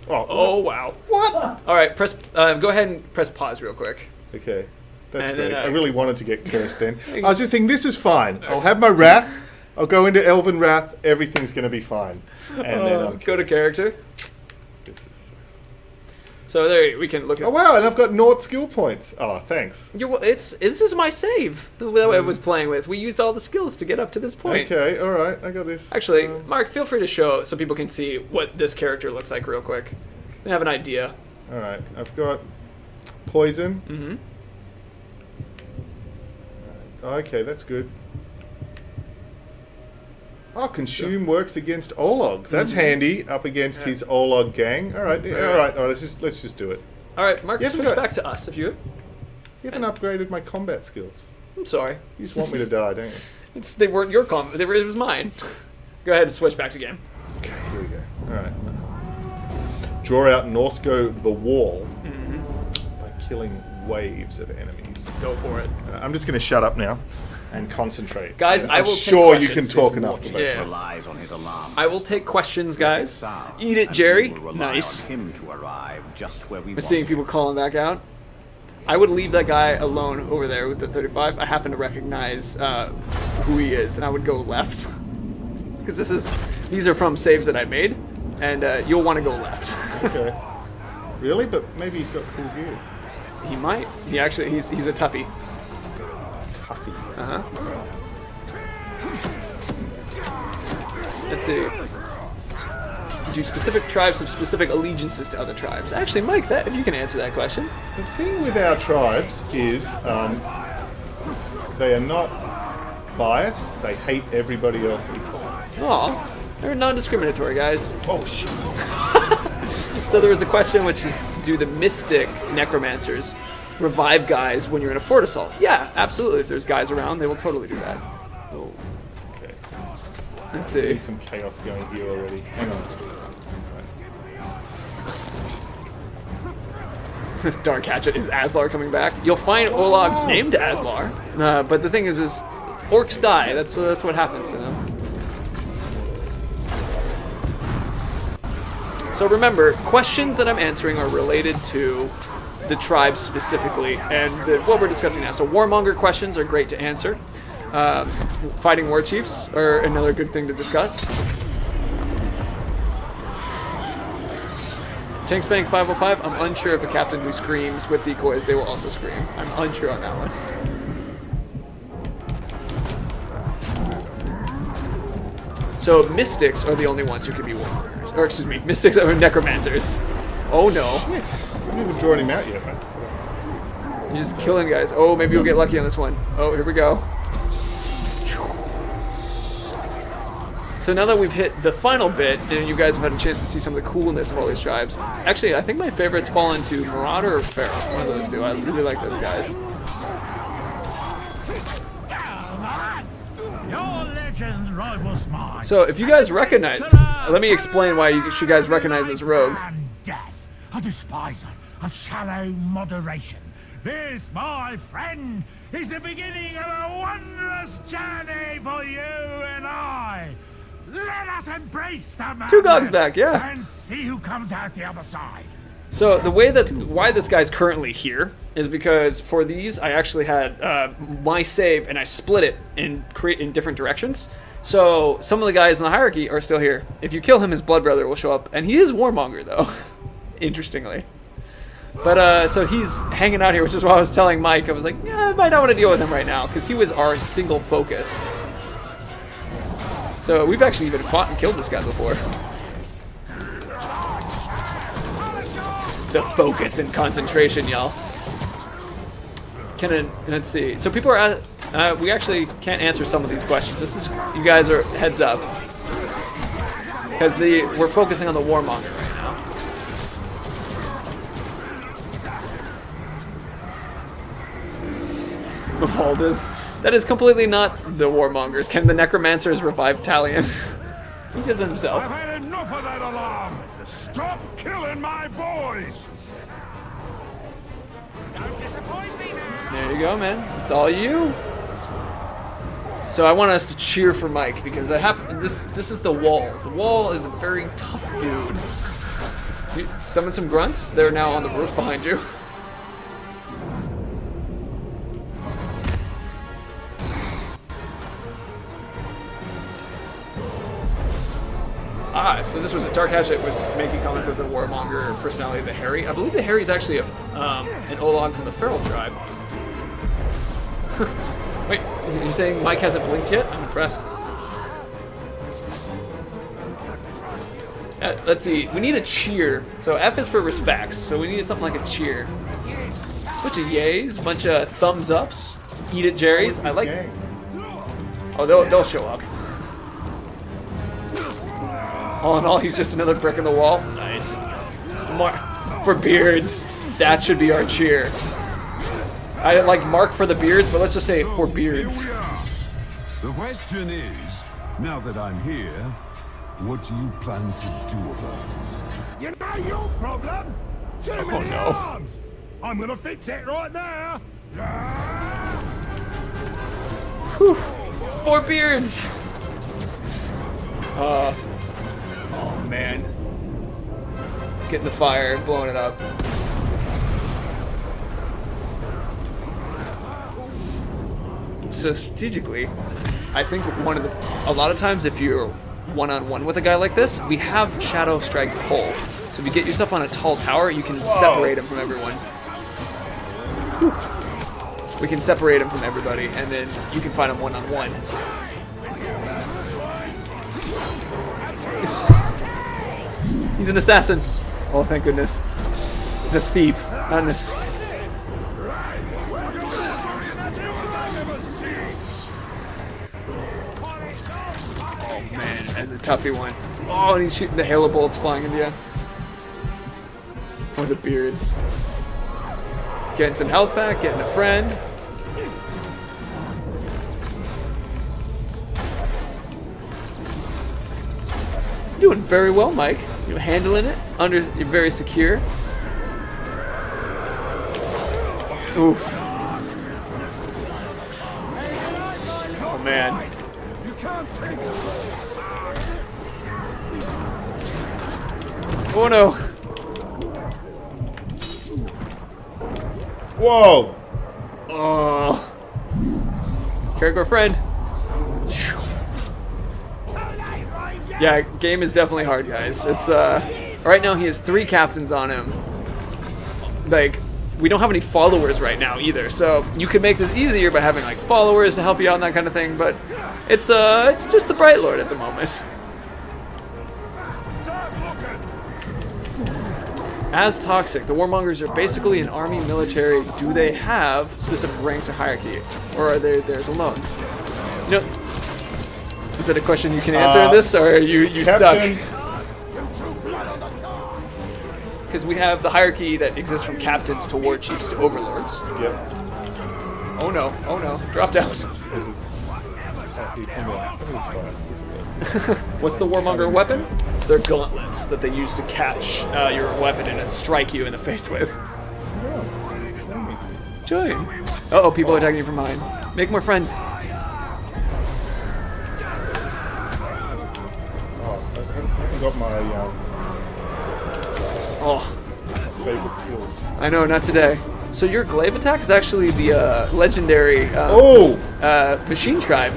S11: Oh,
S1: wow.
S11: What?
S1: All right, press. Go ahead and press pause real quick.
S11: Okay, that's
S1: And
S11: great.
S1: then
S11: I really wanted to get cursed then. I was just thinking, this is fine. I'll have my wrath. I'll go into Elven Wrath. Everything's going to be fine. And then I'll
S1: go to character.
S11: This is...
S1: So there we can look at.
S11: Oh wow, and I've got 0 skill points. Oh, thanks.
S1: This is my save that I was playing with. We used all the skills to get up to this point.
S11: Okay, all right, I got this.
S1: Actually, Mark, feel free to show so people can see what this character looks like real quick. They have an idea.
S11: All right, I've got poison.
S1: Mm-hmm.
S11: Okay, that's good. Oh, consume works against Ologs. That's handy up against his Olog gang. All right, all right. Let's just do it.
S1: All right, Mark, switch back to us if you would.
S11: You haven't upgraded my combat skills.
S1: I'm sorry.
S11: You just want me to die, don't you?
S1: They weren't your combat. It was mine. Go ahead and switch back to game.
S11: Okay, here we go. All right. Draw out Northgo the Wall by killing waves of enemies.
S1: Go for it.
S11: I'm just going to shut up now and concentrate.
S1: Guys,
S11: I'm
S1: I will
S11: sure
S1: take
S11: you can
S1: questions.
S11: talk enough about
S1: Yeah.
S3: Relies on his alarm
S1: I will take questions, guys. Eat it, Jerry. Nice.
S3: him to arrive just where we
S1: I'm seeing people calling back out. I would leave that guy alone over there with the 35. I happen to recognize who he is, and I would go left. Because these are from saves that I made, and you'll want to go left.
S11: Okay. Really? But maybe he's got cool gear.
S1: He might. He's a toughie.
S11: Toughie.
S1: Uh-huh. Let's see. Do specific tribes have specific allegiances to other tribes? Actually, Mike, if you can answer that question.
S11: The thing with our tribes is they are not biased. They hate everybody else equally.
S1: Aw, they're non-discriminatory, guys.
S11: Oh, shit.
S1: So there was a question which is, do the mystic necromancers revive guys when you're in a fort assault? Yeah, absolutely. If there's guys around, they will totally do that.
S11: Oh, okay.
S1: Let's
S11: There's
S1: see.
S11: some chaos going here already. Hang on.
S1: Dark Hatchet, is Aslar coming back? You'll find Olog's named Aslar, but the thing is orcs die. That's what happens to them. So remember, questions that I'm answering are related to the tribe specifically, and what we're discussing now. So Warmonger questions are great to answer. Fighting war chiefs are another good thing to discuss. Tankspank 505, I'm unsure if a captain who screams with decoys, they will also scream. I'm unsure on that one. So mystics are the only ones who can be warmongers. Or excuse me, mystics are necromancers. Oh no.
S11: Shit. I haven't even drawn him out yet, man.
S1: You're just killing guys. Oh, maybe you'll get lucky on this one. Oh, here we go. So now that we've hit the final bit, and you guys have had a chance to see some of the coolness of all these tribes, actually, I think my favorites fall into Marauder or Pharaoh. One of those two. I really like those guys.
S7: Your legend rivals mine.
S1: So if you guys recognize, let me explain why you guys recognize this rogue.
S7: Death, a despiser of shallow moderation. This, my friend, is the beginning of a wondrous journey for you and I. Let us embrace the madness.
S1: Two Gogs back, yeah.
S7: And see who comes out the other side.
S1: So the way that why this guy's currently here is because for these I actually had my save and I split it in different directions. So some of the guys in the hierarchy are still here. If you kill him, his blood brother will show up, and he is Warmonger though, interestingly. But so he's hanging out here, which is why I was telling Mike. I was like, yeah, I might not want to deal with him right now because he was our single focus. So we've actually even fought and killed this guy before. The focus and concentration, y'all. Let's see. So people are we actually can't answer some of these questions. This is, you guys are heads up, because we're focusing on the Warmonger right now. Mafalda's. That is completely not the Warmongers. Can the Necromancers revive Talion? He does it himself.
S4: I've had enough of that alarm. Stop killing my boys.
S7: Don't disappoint me now.
S1: There you go, man. It's all you. So I want us to cheer for Mike because this is the Wall. The Wall is a very tough dude. You summon some grunts. They're now on the roof behind you. Ah, so this was a Dark Hatchet was making comments with the Warmonger personality of the Harry. I believe the Harry is actually an Olog from the Feral tribe. Wait, you're saying Mike hasn't blinked yet? I'm impressed. Let's see, we need a cheer. So F is for respects, so we need something like a cheer. Bunch of yays, bunch of thumbs ups. Eat it, Jerry's. I like. Oh, they'll show up. All in all, he's just another brick in the wall. Nice. For beards, that should be our cheer. I like Mark for the beards, but let's just say for beards.
S12: Here we are. The question is, now that I'm here, what do you plan to do about it?
S7: You know your problem? Too many arms. I'm gonna fix it right now.
S1: Whew. For beards. Oh man. Getting the fire, blowing it up. So strategically, I think a lot of times if you're one-on-one with a guy like this, we have Shadow Strike Pole. So if you get yourself on a tall tower, you can separate him from everyone. Whew. We can separate him from everybody, and then you can find him one-on-one. He's an assassin. Oh, thank goodness. He's a thief. Not an assassin. Oh man, that's a toughy one. Oh, and he's shooting the halo bolts flying into you. For the beards. Getting some health back, getting a friend. You're doing very well, Mike. You're handling it. You're very secure. Oof. Oh man. Oh no.
S11: Whoa.
S1: Oh. Character friend. Yeah, game is definitely hard, guys. It's right now he has 3 captains on him. Like, we don't have any followers right now either, so you could make this easier by having like followers to help you out and that kind of thing, but it's just the Bright Lord at the moment. As Toxic, the Warmongers are basically an army military. Do they have specific ranks or hierarchy? Or are they theirs alone? You know, is that a question you can answer in this, or are you stuck? Because we have the hierarchy that exists from captains to war chiefs to overlords.
S11: Yep.
S1: Oh no, drop down. What's the Warmonger weapon? They're gauntlets that they use to catch your weapon and then strike you in the face with. Join. Uh-oh, people are attacking you from behind. Make more friends.
S11: haven't got my
S1: Oh,
S11: favorite skills.
S1: I know, not today. So your glaive attack is actually the legendary machine tribe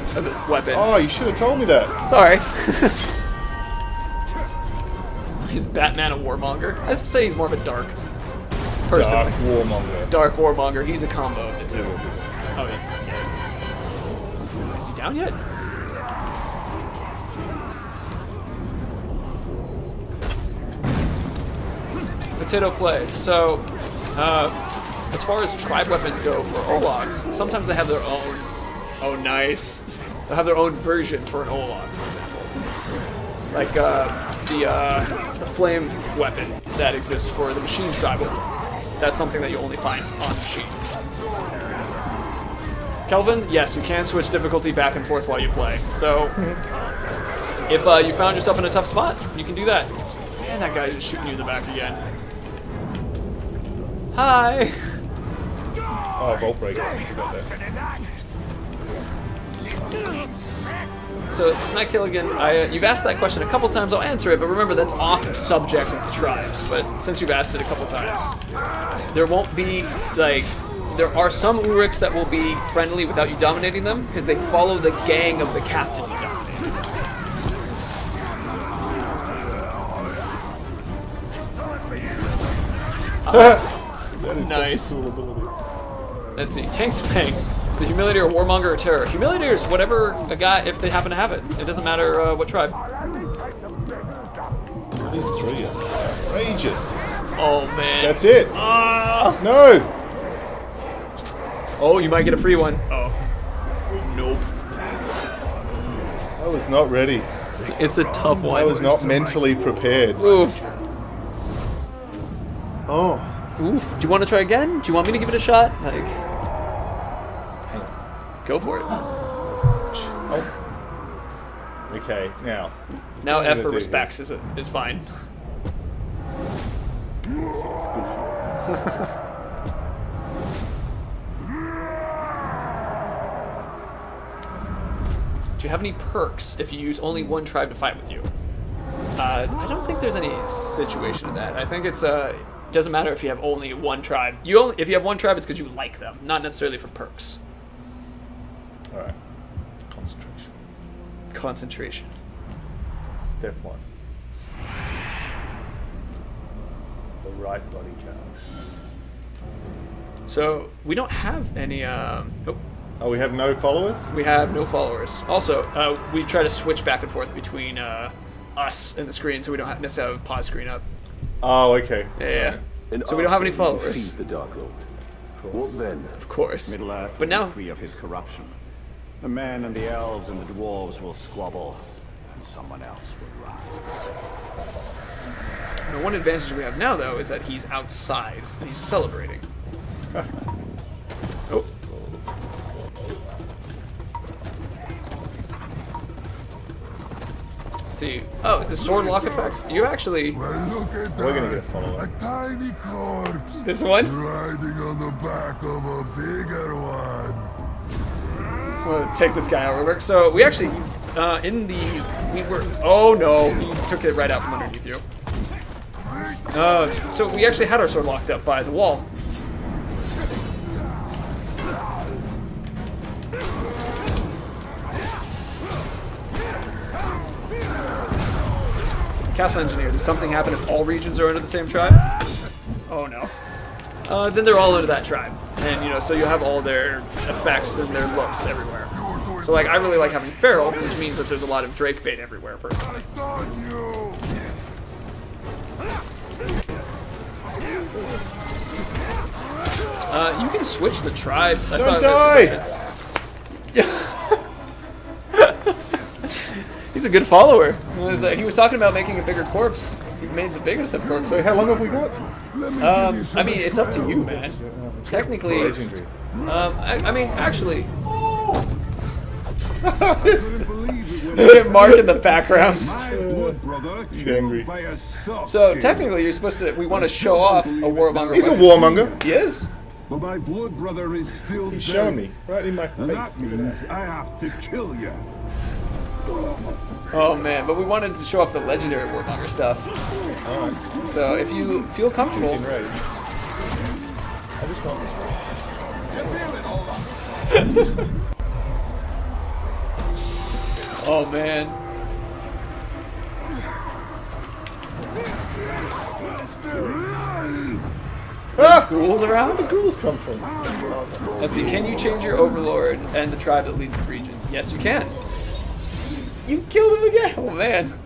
S1: weapon.
S11: Oh, you should have told me that.
S1: Sorry. He's Batman a warmonger. I'd say he's more of a dark person.
S11: Dark Warmonger.
S1: Dark warmonger. He's a combo of the two. Oh yeah. Is he down yet? Potato play. So, as far as tribe weapons go for Ologs, sometimes they have their own. Oh, nice. They'll have their own version for an Olog, for example. Like the flame weapon that exists for the machine tribe. That's something that you only find on machine. Kelvin, yes, you can switch difficulty back and forth while you play. So, if you found yourself in a tough spot, you can do that. Man, that guy's just shooting you in the back again. Hi.
S11: Oh, Bolt Breaker. I forgot that.
S1: So, Snack Killigan, you've asked that question a couple times. I'll answer it, but remember that's off subject of the tribes. But since you've asked it a couple times, there won't be, like, there are some Uriks that will be friendly without you dominating them because they follow the gang of the captain you dominate. Nice.
S11: Cool ability.
S1: Let's see. Tank Spang. It's the Humiliator, Warmonger, or Terror. Humiliator is whatever a guy, if they happen to have it. It doesn't matter what tribe.
S11: These three are outrageous.
S1: Oh, man.
S11: That's it. No.
S1: Oh, you might get a free one. Oh. Nope.
S11: I was not ready.
S1: It's a tough one.
S11: I was not mentally prepared.
S1: Oof.
S11: Oh.
S1: Oof. Do you want to try again? Do you want me to give it a shot? Like, go for it.
S11: Oh. Okay, now.
S1: Now F for respects is fine. Do you have any perks if you use only one tribe to fight with you? I don't think there's any situation in that. I think it's doesn't matter if you have only one tribe. If you have one tribe, it's because you like them, not necessarily for perks.
S11: All right. Concentration.
S1: Concentration.
S11: Step 1. The right body count.
S1: So we don't have any.
S11: Oh, we have no followers?
S1: We have no followers. Also, we try to switch back and forth between us and the screen, so we don't necessarily have a pause screen up.
S11: Oh, okay.
S1: Yeah.
S3: And
S1: So we don't have any
S3: after we
S1: followers.
S3: defeat the Dark Lord. What then?
S1: Of course.
S3: Middle Earth
S1: But
S3: will
S1: now,
S3: be free of his corruption. The men and the elves and the dwarves will squabble, and someone else will rise.
S1: the one advantage we have now, though, is that he's outside and he's celebrating. Oh. Let's see. Oh, the sword lock effect. You actually.
S4: Well, look at
S11: We're gonna
S4: that.
S11: get a follower.
S4: A tiny corpse.
S1: This one?
S4: Riding on the back of a bigger one.
S1: We'll take this guy out real quick. So we actually, oh no, he took it right out from underneath you. So we actually had our sword locked up by the wall. Castle Engineer, does something happen if all regions are under the same tribe? Oh no. Then they're all under that tribe. And, so you have all their effects and their looks everywhere. So, like, I really like having Feral, which means that there's a lot of Drake bait everywhere, personally. You can switch the tribes.
S11: Don't die!
S1: He's a good follower. He was talking about making a bigger corpse. He made the biggest of corpses.
S11: So how long have we got?
S1: I mean, it's up to you, man. Technically, I mean, actually, you get Mark in the background.
S11: He's angry.
S1: So technically, you're supposed to. We want to show off a warmonger.
S11: He's a warmonger.
S1: He is.
S12: But my blood brother is still
S11: He's
S12: dead.
S11: showing me right in my face.
S12: And that means I have to kill you.
S1: Oh man, but we wanted to show off the legendary Warmonger stuff.
S11: Alright.
S1: So if you feel comfortable.
S11: Right. I just want
S1: Oh man. Ghouls around?
S11: Where the ghouls come from?
S1: Let's see, can you change your overlord and the tribe that leads the region? Yes, you can. You killed him again! Oh man.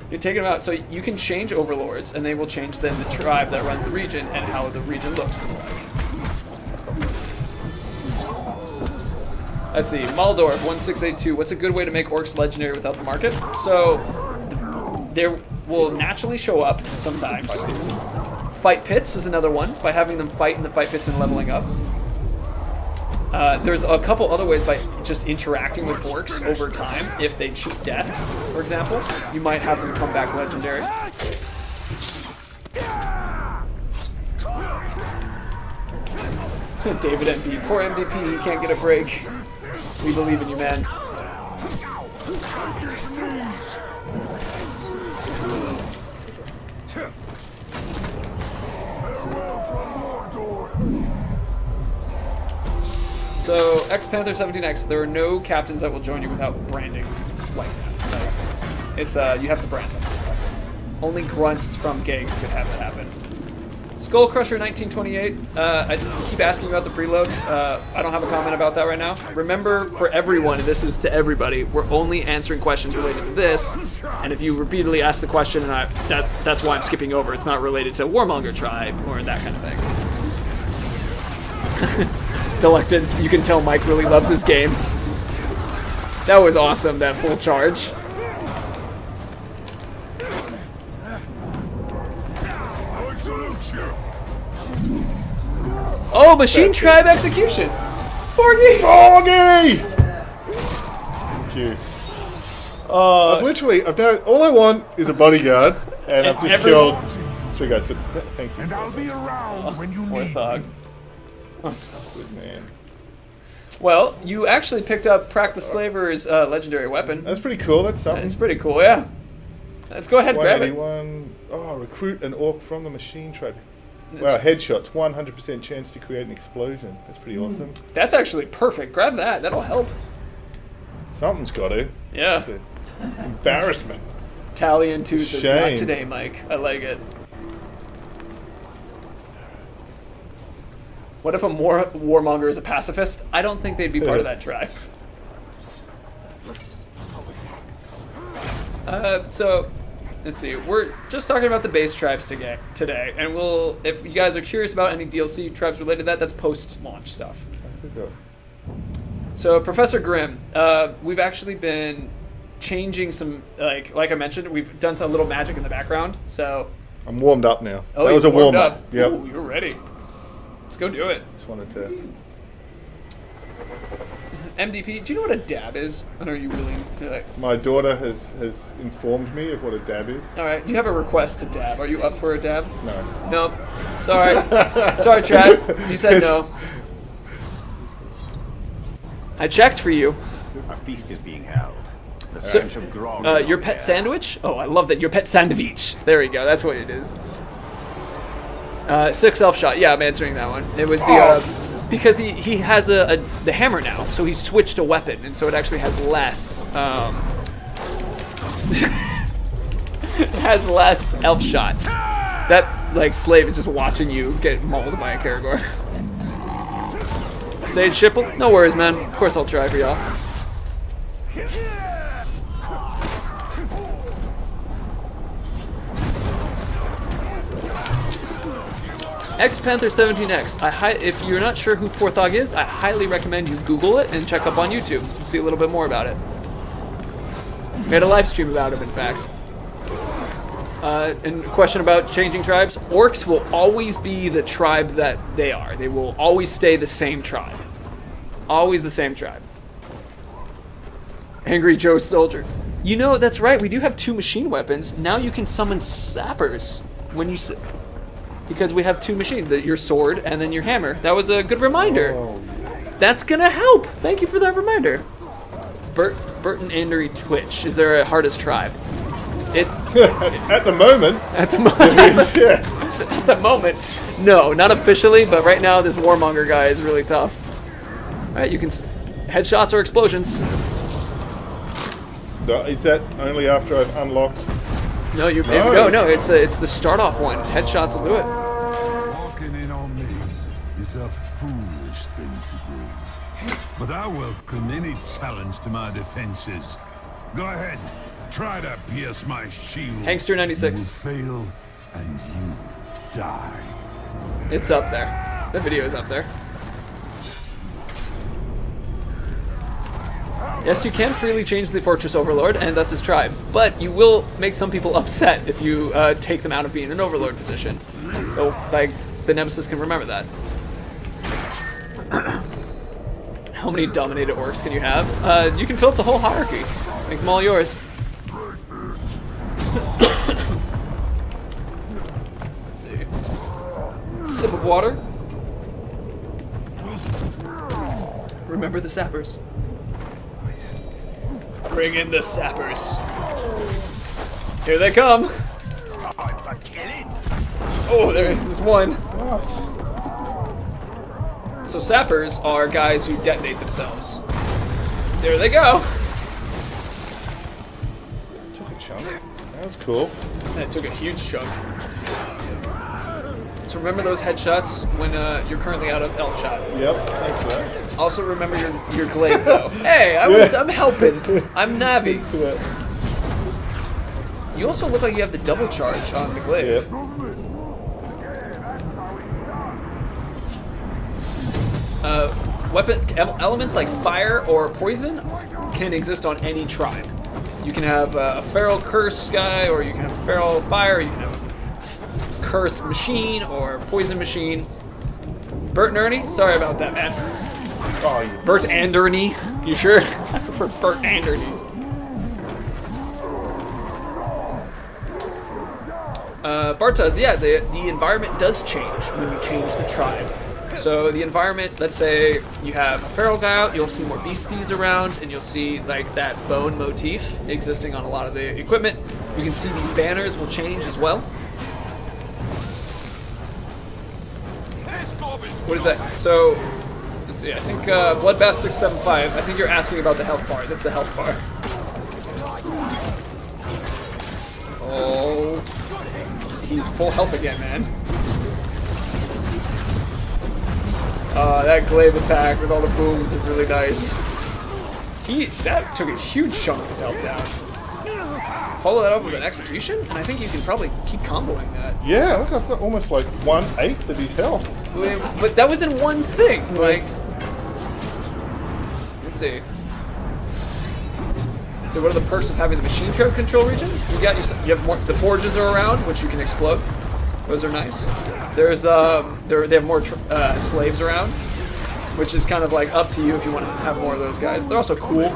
S1: You're taking them out. So you can change overlords, and they will change then the tribe that runs the region and how the region looks and the like. Let's see, Maldor 1682. What's a good way to make orcs legendary without the market? So there will naturally show up sometimes. Fight pits is another one, by having them fight in the fight pits and leveling up. There's a couple other ways by just interacting with orcs over time. If they cheat death, for example, you might have them come back legendary. David MVP, poor MVP, he can't get a break. We believe in you, man. So, X-Panther17X, there are no captains that will join you without branding like that. It's, you have to brand them. Only grunts from gigs could have that happen. Skullcrusher1928, I keep asking about the preload. I don't have a comment about that right now. Remember, for everyone, this is to everybody, we're only answering questions related to this, and if you repeatedly ask the question, and that's why I'm skipping over. It's not related to Warmonger tribe or that kind of thing. Delectance, you can tell Mike really loves this game. That was awesome, that full charge. Oh, Machine Tribe Execution! Forgy!
S11: Thank you. I've done, all I want is a bodyguard, and I've just killed 3 guys, but thank you.
S7: And I'll be around when you
S1: Poor
S7: need
S1: Thug.
S11: Good man.
S1: Well, you actually picked up Prack the Slaver's legendary weapon.
S11: That's pretty cool, that's something.
S1: It's pretty cool, yeah. Let's go ahead and grab it.
S11: 181. Oh, recruit an orc from the Machine Tribe. Wow, headshots, 100% chance to create an explosion. That's pretty awesome.
S1: That's actually perfect. Grab that. That'll help.
S11: Something's got to.
S1: Yeah.
S11: It's an embarrassment.
S1: Talion 2 says, not
S11: Shame.
S1: today, Mike. I like it. What if a warmonger is a pacifist? I don't think they'd be part of that tribe. So, let's see. We're just talking about the base tribes today, and we'll, if you guys are curious about any DLC tribes related to that, that's post-launch stuff. So, Professor Grimm, we've actually been changing some, like I mentioned, we've done some little magic in the background. So,
S11: I'm warmed up now.
S1: Oh,
S11: that was a warm up.
S1: Yep.
S11: Yep.
S1: You're ready. Let's go do it.
S11: Just wanted to.
S1: MDP, do you know what a dab is? I know you really like.
S11: My daughter has informed me of what a dab is.
S1: All right, you have a request to dab. Are you up for a dab?
S11: No.
S1: Nope. Sorry. Sorry, Chad. You said no. I checked for you.
S3: A feast is being held. The stench of grog is
S1: your
S3: on
S1: pet
S3: the air.
S1: sandwich? Oh, I love that. Your pet sandwich. There we go. That's what it is. 6 elf shot. Yeah, I'm answering that one. It was the because he has the hammer now, so he switched a weapon, and so it actually has less. It has less elf shot. That like slave is just watching you get mauled by a Karagor. Sage Shipple? No worries, man. Of course I'll try for y'all. X-Panther17X. If you're not sure who Forthog is, I highly recommend you Google it and check up on YouTube and see a little bit more about it. We had a live stream about him, in fact. And a question about changing tribes. Orcs will always be the tribe that they are. They will always stay the same tribe. Always the same tribe. Angry Joe Soldier. You know, that's right. We do have 2 machine weapons. Now you can summon sappers when you... Because we have 2 machines, your sword and then your hammer. That was a good reminder.
S11: Oh.
S1: That's gonna help. Thank you for that reminder. Burton Andery Twitch. Is there a hardest tribe?
S11: At the moment.
S1: At the moment.
S11: There is, yeah.
S1: At the moment. No, not officially, but right now this Warmonger guy is really tough. Alright, you can... Headshots or explosions.
S11: Is that only after I've unlocked?
S1: No, no, it's the start off one. Headshots will do it.
S12: Walking in on me is a foolish thing to do. But I welcome any challenge to my defenses. Go ahead, try to pierce my shield.
S1: Hankster 96.
S12: You will fail and you will die.
S1: It's up there. The video is up there. Yes, you can freely change the Fortress Overlord, and thus his tribe, but you will make some people upset if you take them out of being an Overlord position. So, like, the Nemesis can remember that. How many dominated orcs can you have? You can fill up the whole hierarchy. Make them all yours. Let's see. Sip of water. Remember the sappers. Bring in the sappers. Here they come. Oh, there's one. So sappers are guys who detonate themselves. There they go.
S11: Took a chunk. That was cool.
S1: And it took a huge chunk. So remember those headshots when you're currently out of elf shot.
S11: Yep, thanks for that.
S1: Also remember your glaive though. Hey, I'm helping. I'm Navi. You also look like you have the double charge on the glaive.
S11: Yep.
S1: Weapon elements like fire or poison can exist on any tribe. You can have a feral curse guy, or you can have a feral fire, or you can have a cursed machine or poison machine. Bert and Ernie? Sorry about that, man.
S11: Oh, you...
S1: Bert and Ernie? You sure? I prefer Bert and Ernie. Bartas, yeah, the environment does change when you change the tribe. So the environment, let's say you have a feral guy out, you'll see more beasties around, and you'll see like that bone motif existing on a lot of the equipment. You can see these banners will change as well. What is that? So, let's see, I think Bloodbath 675, I think you're asking about the health bar. That's the health bar. Oh, he's full health again, man. That glaive attack with all the booms is really nice. That took a huge chunk of his health down. Follow that up with an execution, and I think you can probably keep comboing that.
S11: Yeah, look, I've got almost like 1/8 of his health.
S1: But that was in one thing. Like, let's see. So what are the perks of having the machine trap control region? You have more. The forges are around, which you can explode. Those are nice. There's they have more slaves around, which is kind of like up to you if you want to have more of those guys. They're also cool.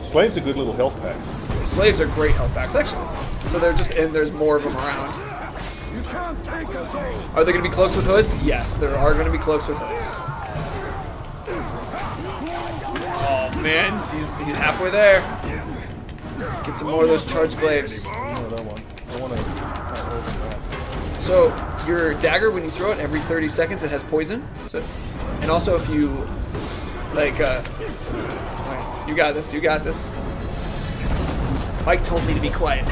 S11: Slaves are good little health packs.
S1: Slaves are great health packs, actually. So they're just, and there's more of them around. Are they going to be cloaks with hoods? Yes, there are going to be cloaks with hoods. Oh man, he's halfway there. Get some more of those charged glaives. So your dagger, when you throw it every 30 seconds, it has poison. So, and also if you like, you got this. You got this. Mike told me to be quiet.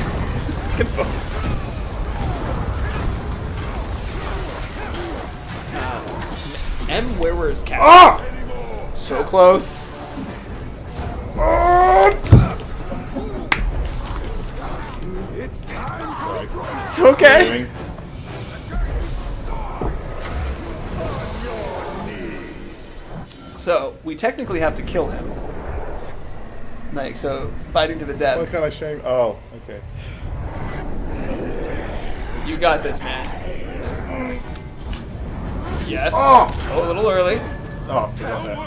S1: M. Wearer's cat.
S11: Ah!
S1: So close.
S11: It's time.
S1: It's okay. So we technically have to kill him. Like, so fighting to the death.
S11: Why can't I show him? Oh, okay.
S1: You got this, man. Yes.
S11: Oh,
S1: a little early.
S11: Oh, forgot that.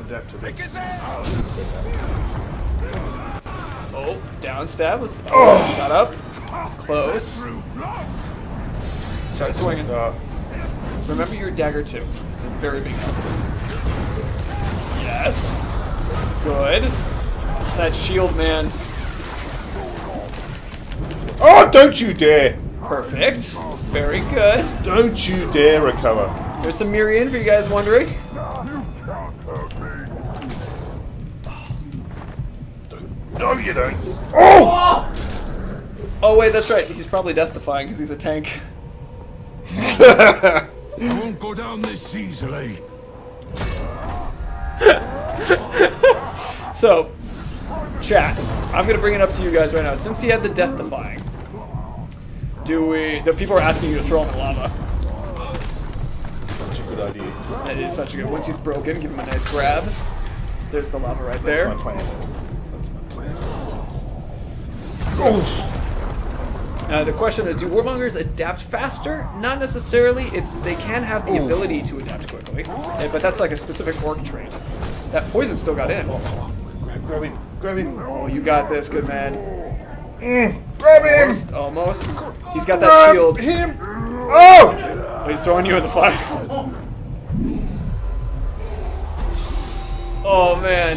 S11: Adapt to it.
S1: Oh, down stab. Got up. Close. Start swinging. Remember your dagger too. It's a very big help. Yes. Good. That shield, man.
S11: Oh, don't you dare!
S1: Perfect. Very good.
S11: Don't you dare recover.
S1: There's some Mirian for you guys wondering.
S11: No, you don't. Oh!
S1: Oh wait, that's right. He's probably death-defying because he's a tank.
S12: I won't go down this easily.
S1: So, chat, I'm gonna bring it up to you guys right now. Since he had the death-defying, the people are asking you to throw him in lava.
S11: Such a good idea.
S1: That is such a good. Once he's broken, give him a nice grab. There's the lava right there.
S11: That's my plan.
S1: The question is, do Warmongers adapt faster? Not necessarily. They can have the ability to adapt quickly, but that's like a specific orc trait. That poison still got in.
S11: Grab him.
S1: Oh, you got this, good man.
S11: Grab him.
S1: Almost. He's got that shield.
S11: Him. Oh!
S1: He's throwing you in the fire. Oh man.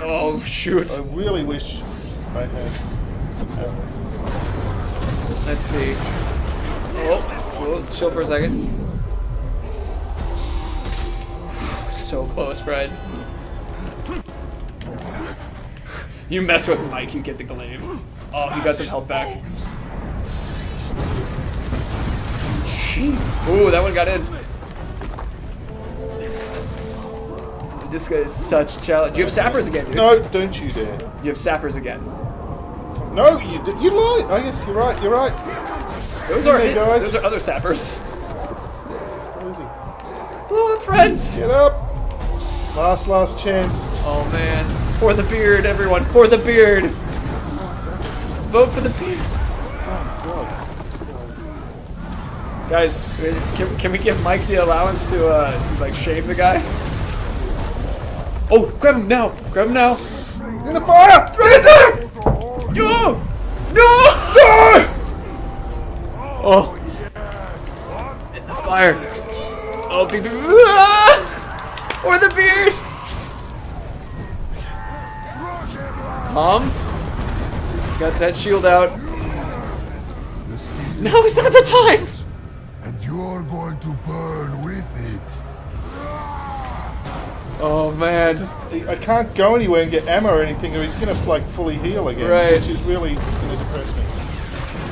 S1: Oh shoot.
S11: I really wish I had some powers.
S1: Let's see. Oh, chill for a second. So close, Fred. You mess with Mike, you get the glaive. Oh, he got some health back. Jeez. Ooh, that one got in. This guy is such a challenge. You have sappers again, dude.
S11: No, don't you dare.
S1: You have sappers again.
S11: No, you lied. Oh yes, you're right. You're right.
S1: Those are other sappers.
S11: Where is he?
S1: Blow up, friends.
S11: Get up. Last chance.
S1: Oh man. For the beard, everyone. For the beard. Vote for the beard. Guys, can we give Mike the allowance to like shave the guy? Oh, grab him now! Grab him now!
S11: In the fire!
S1: Throw it there! No! No! No! Oh. In the fire. Oh, baby. Ah! Or the beard! Calm. Got that shield out. Now is not the time!
S4: And you're going to burn with it.
S1: Oh man.
S11: I can't go anywhere and get ammo or anything, or he's gonna like fully heal again,
S1: Right.
S11: which is really gonna depress me.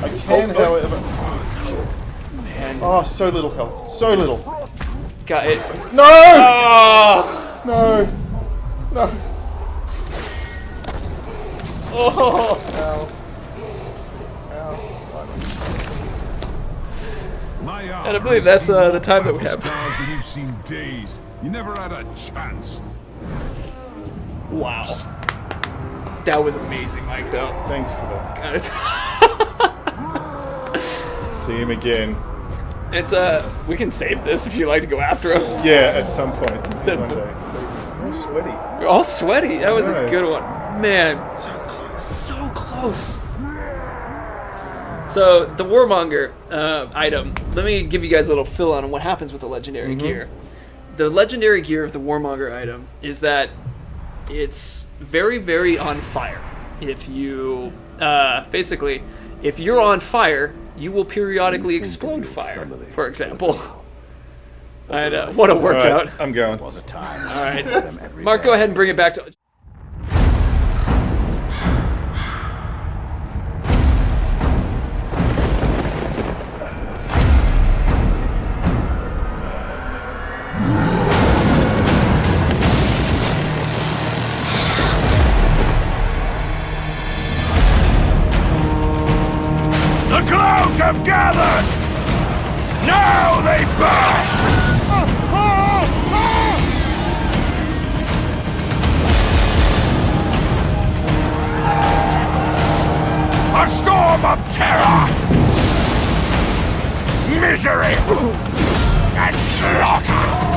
S11: I can, however.
S1: Man.
S11: Oh, so little health, so little.
S1: Got it.
S11: No!
S1: Oh!
S11: No! No!
S1: Oh!
S11: Ow.
S12: My
S1: And I believe that's the time that we have.
S12: Scars you've seen days. You never had a chance.
S1: Wow. That was amazing, Mike, though.
S11: Thanks for that.
S1: God,
S11: See him again.
S1: it's we can save this if you like to go after him.
S11: Yeah, at some point.
S1: Some
S11: One
S1: point.
S11: day. I'm sweaty.
S1: You're all sweaty. That was a
S11: Right.
S1: good one. Man. So close. So, the Warmonger item, let me give you guys a little fill on what happens with the legendary gear. The legendary gear of the Warmonger item is that it's very, very on fire. If you, basically, if you're on fire, you will periodically explode fire, for example. And what a workout.
S11: Right, I'm going.
S3: Was a time.
S1: All right. Mark, go ahead and bring it back to...
S4: The clouds have gathered! Now they burst! A storm of terror! Misery! And slaughter!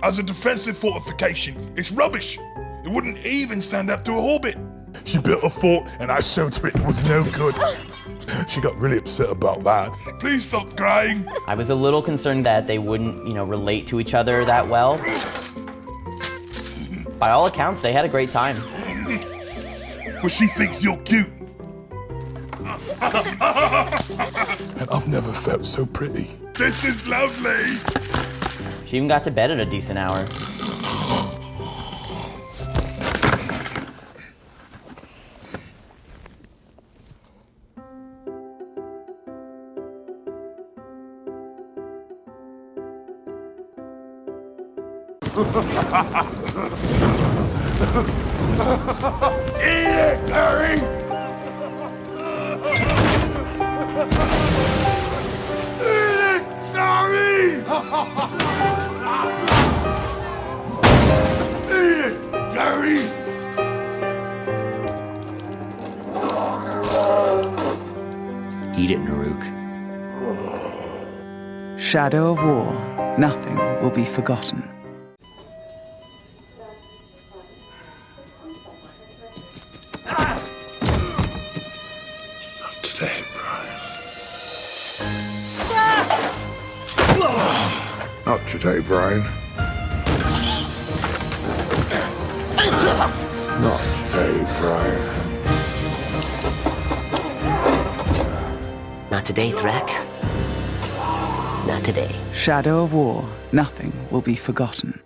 S4: as a defensive fortification. It's rubbish. It wouldn't even stand up to a hobbit. She built a fort and I showed her it was no good. She got really upset about that. Please stop crying.
S13: I was a little concerned that they wouldn't, relate to each other that well. By all accounts, they had a great time.
S4: Well, she thinks you're cute. And I've never felt so pretty. This is lovely.
S13: She even got to bed at a decent hour.
S4: Eat it, Harry! Eat it, Harry! Eat it, Harry!
S14: Eat it, Naruk. Shadow of War. Nothing will be forgotten.
S4: Today, Brian. Not today, Brian. Not today, Brian.
S15: Not today, Thrak. Not today.
S14: Shadow of War. Nothing will be forgotten.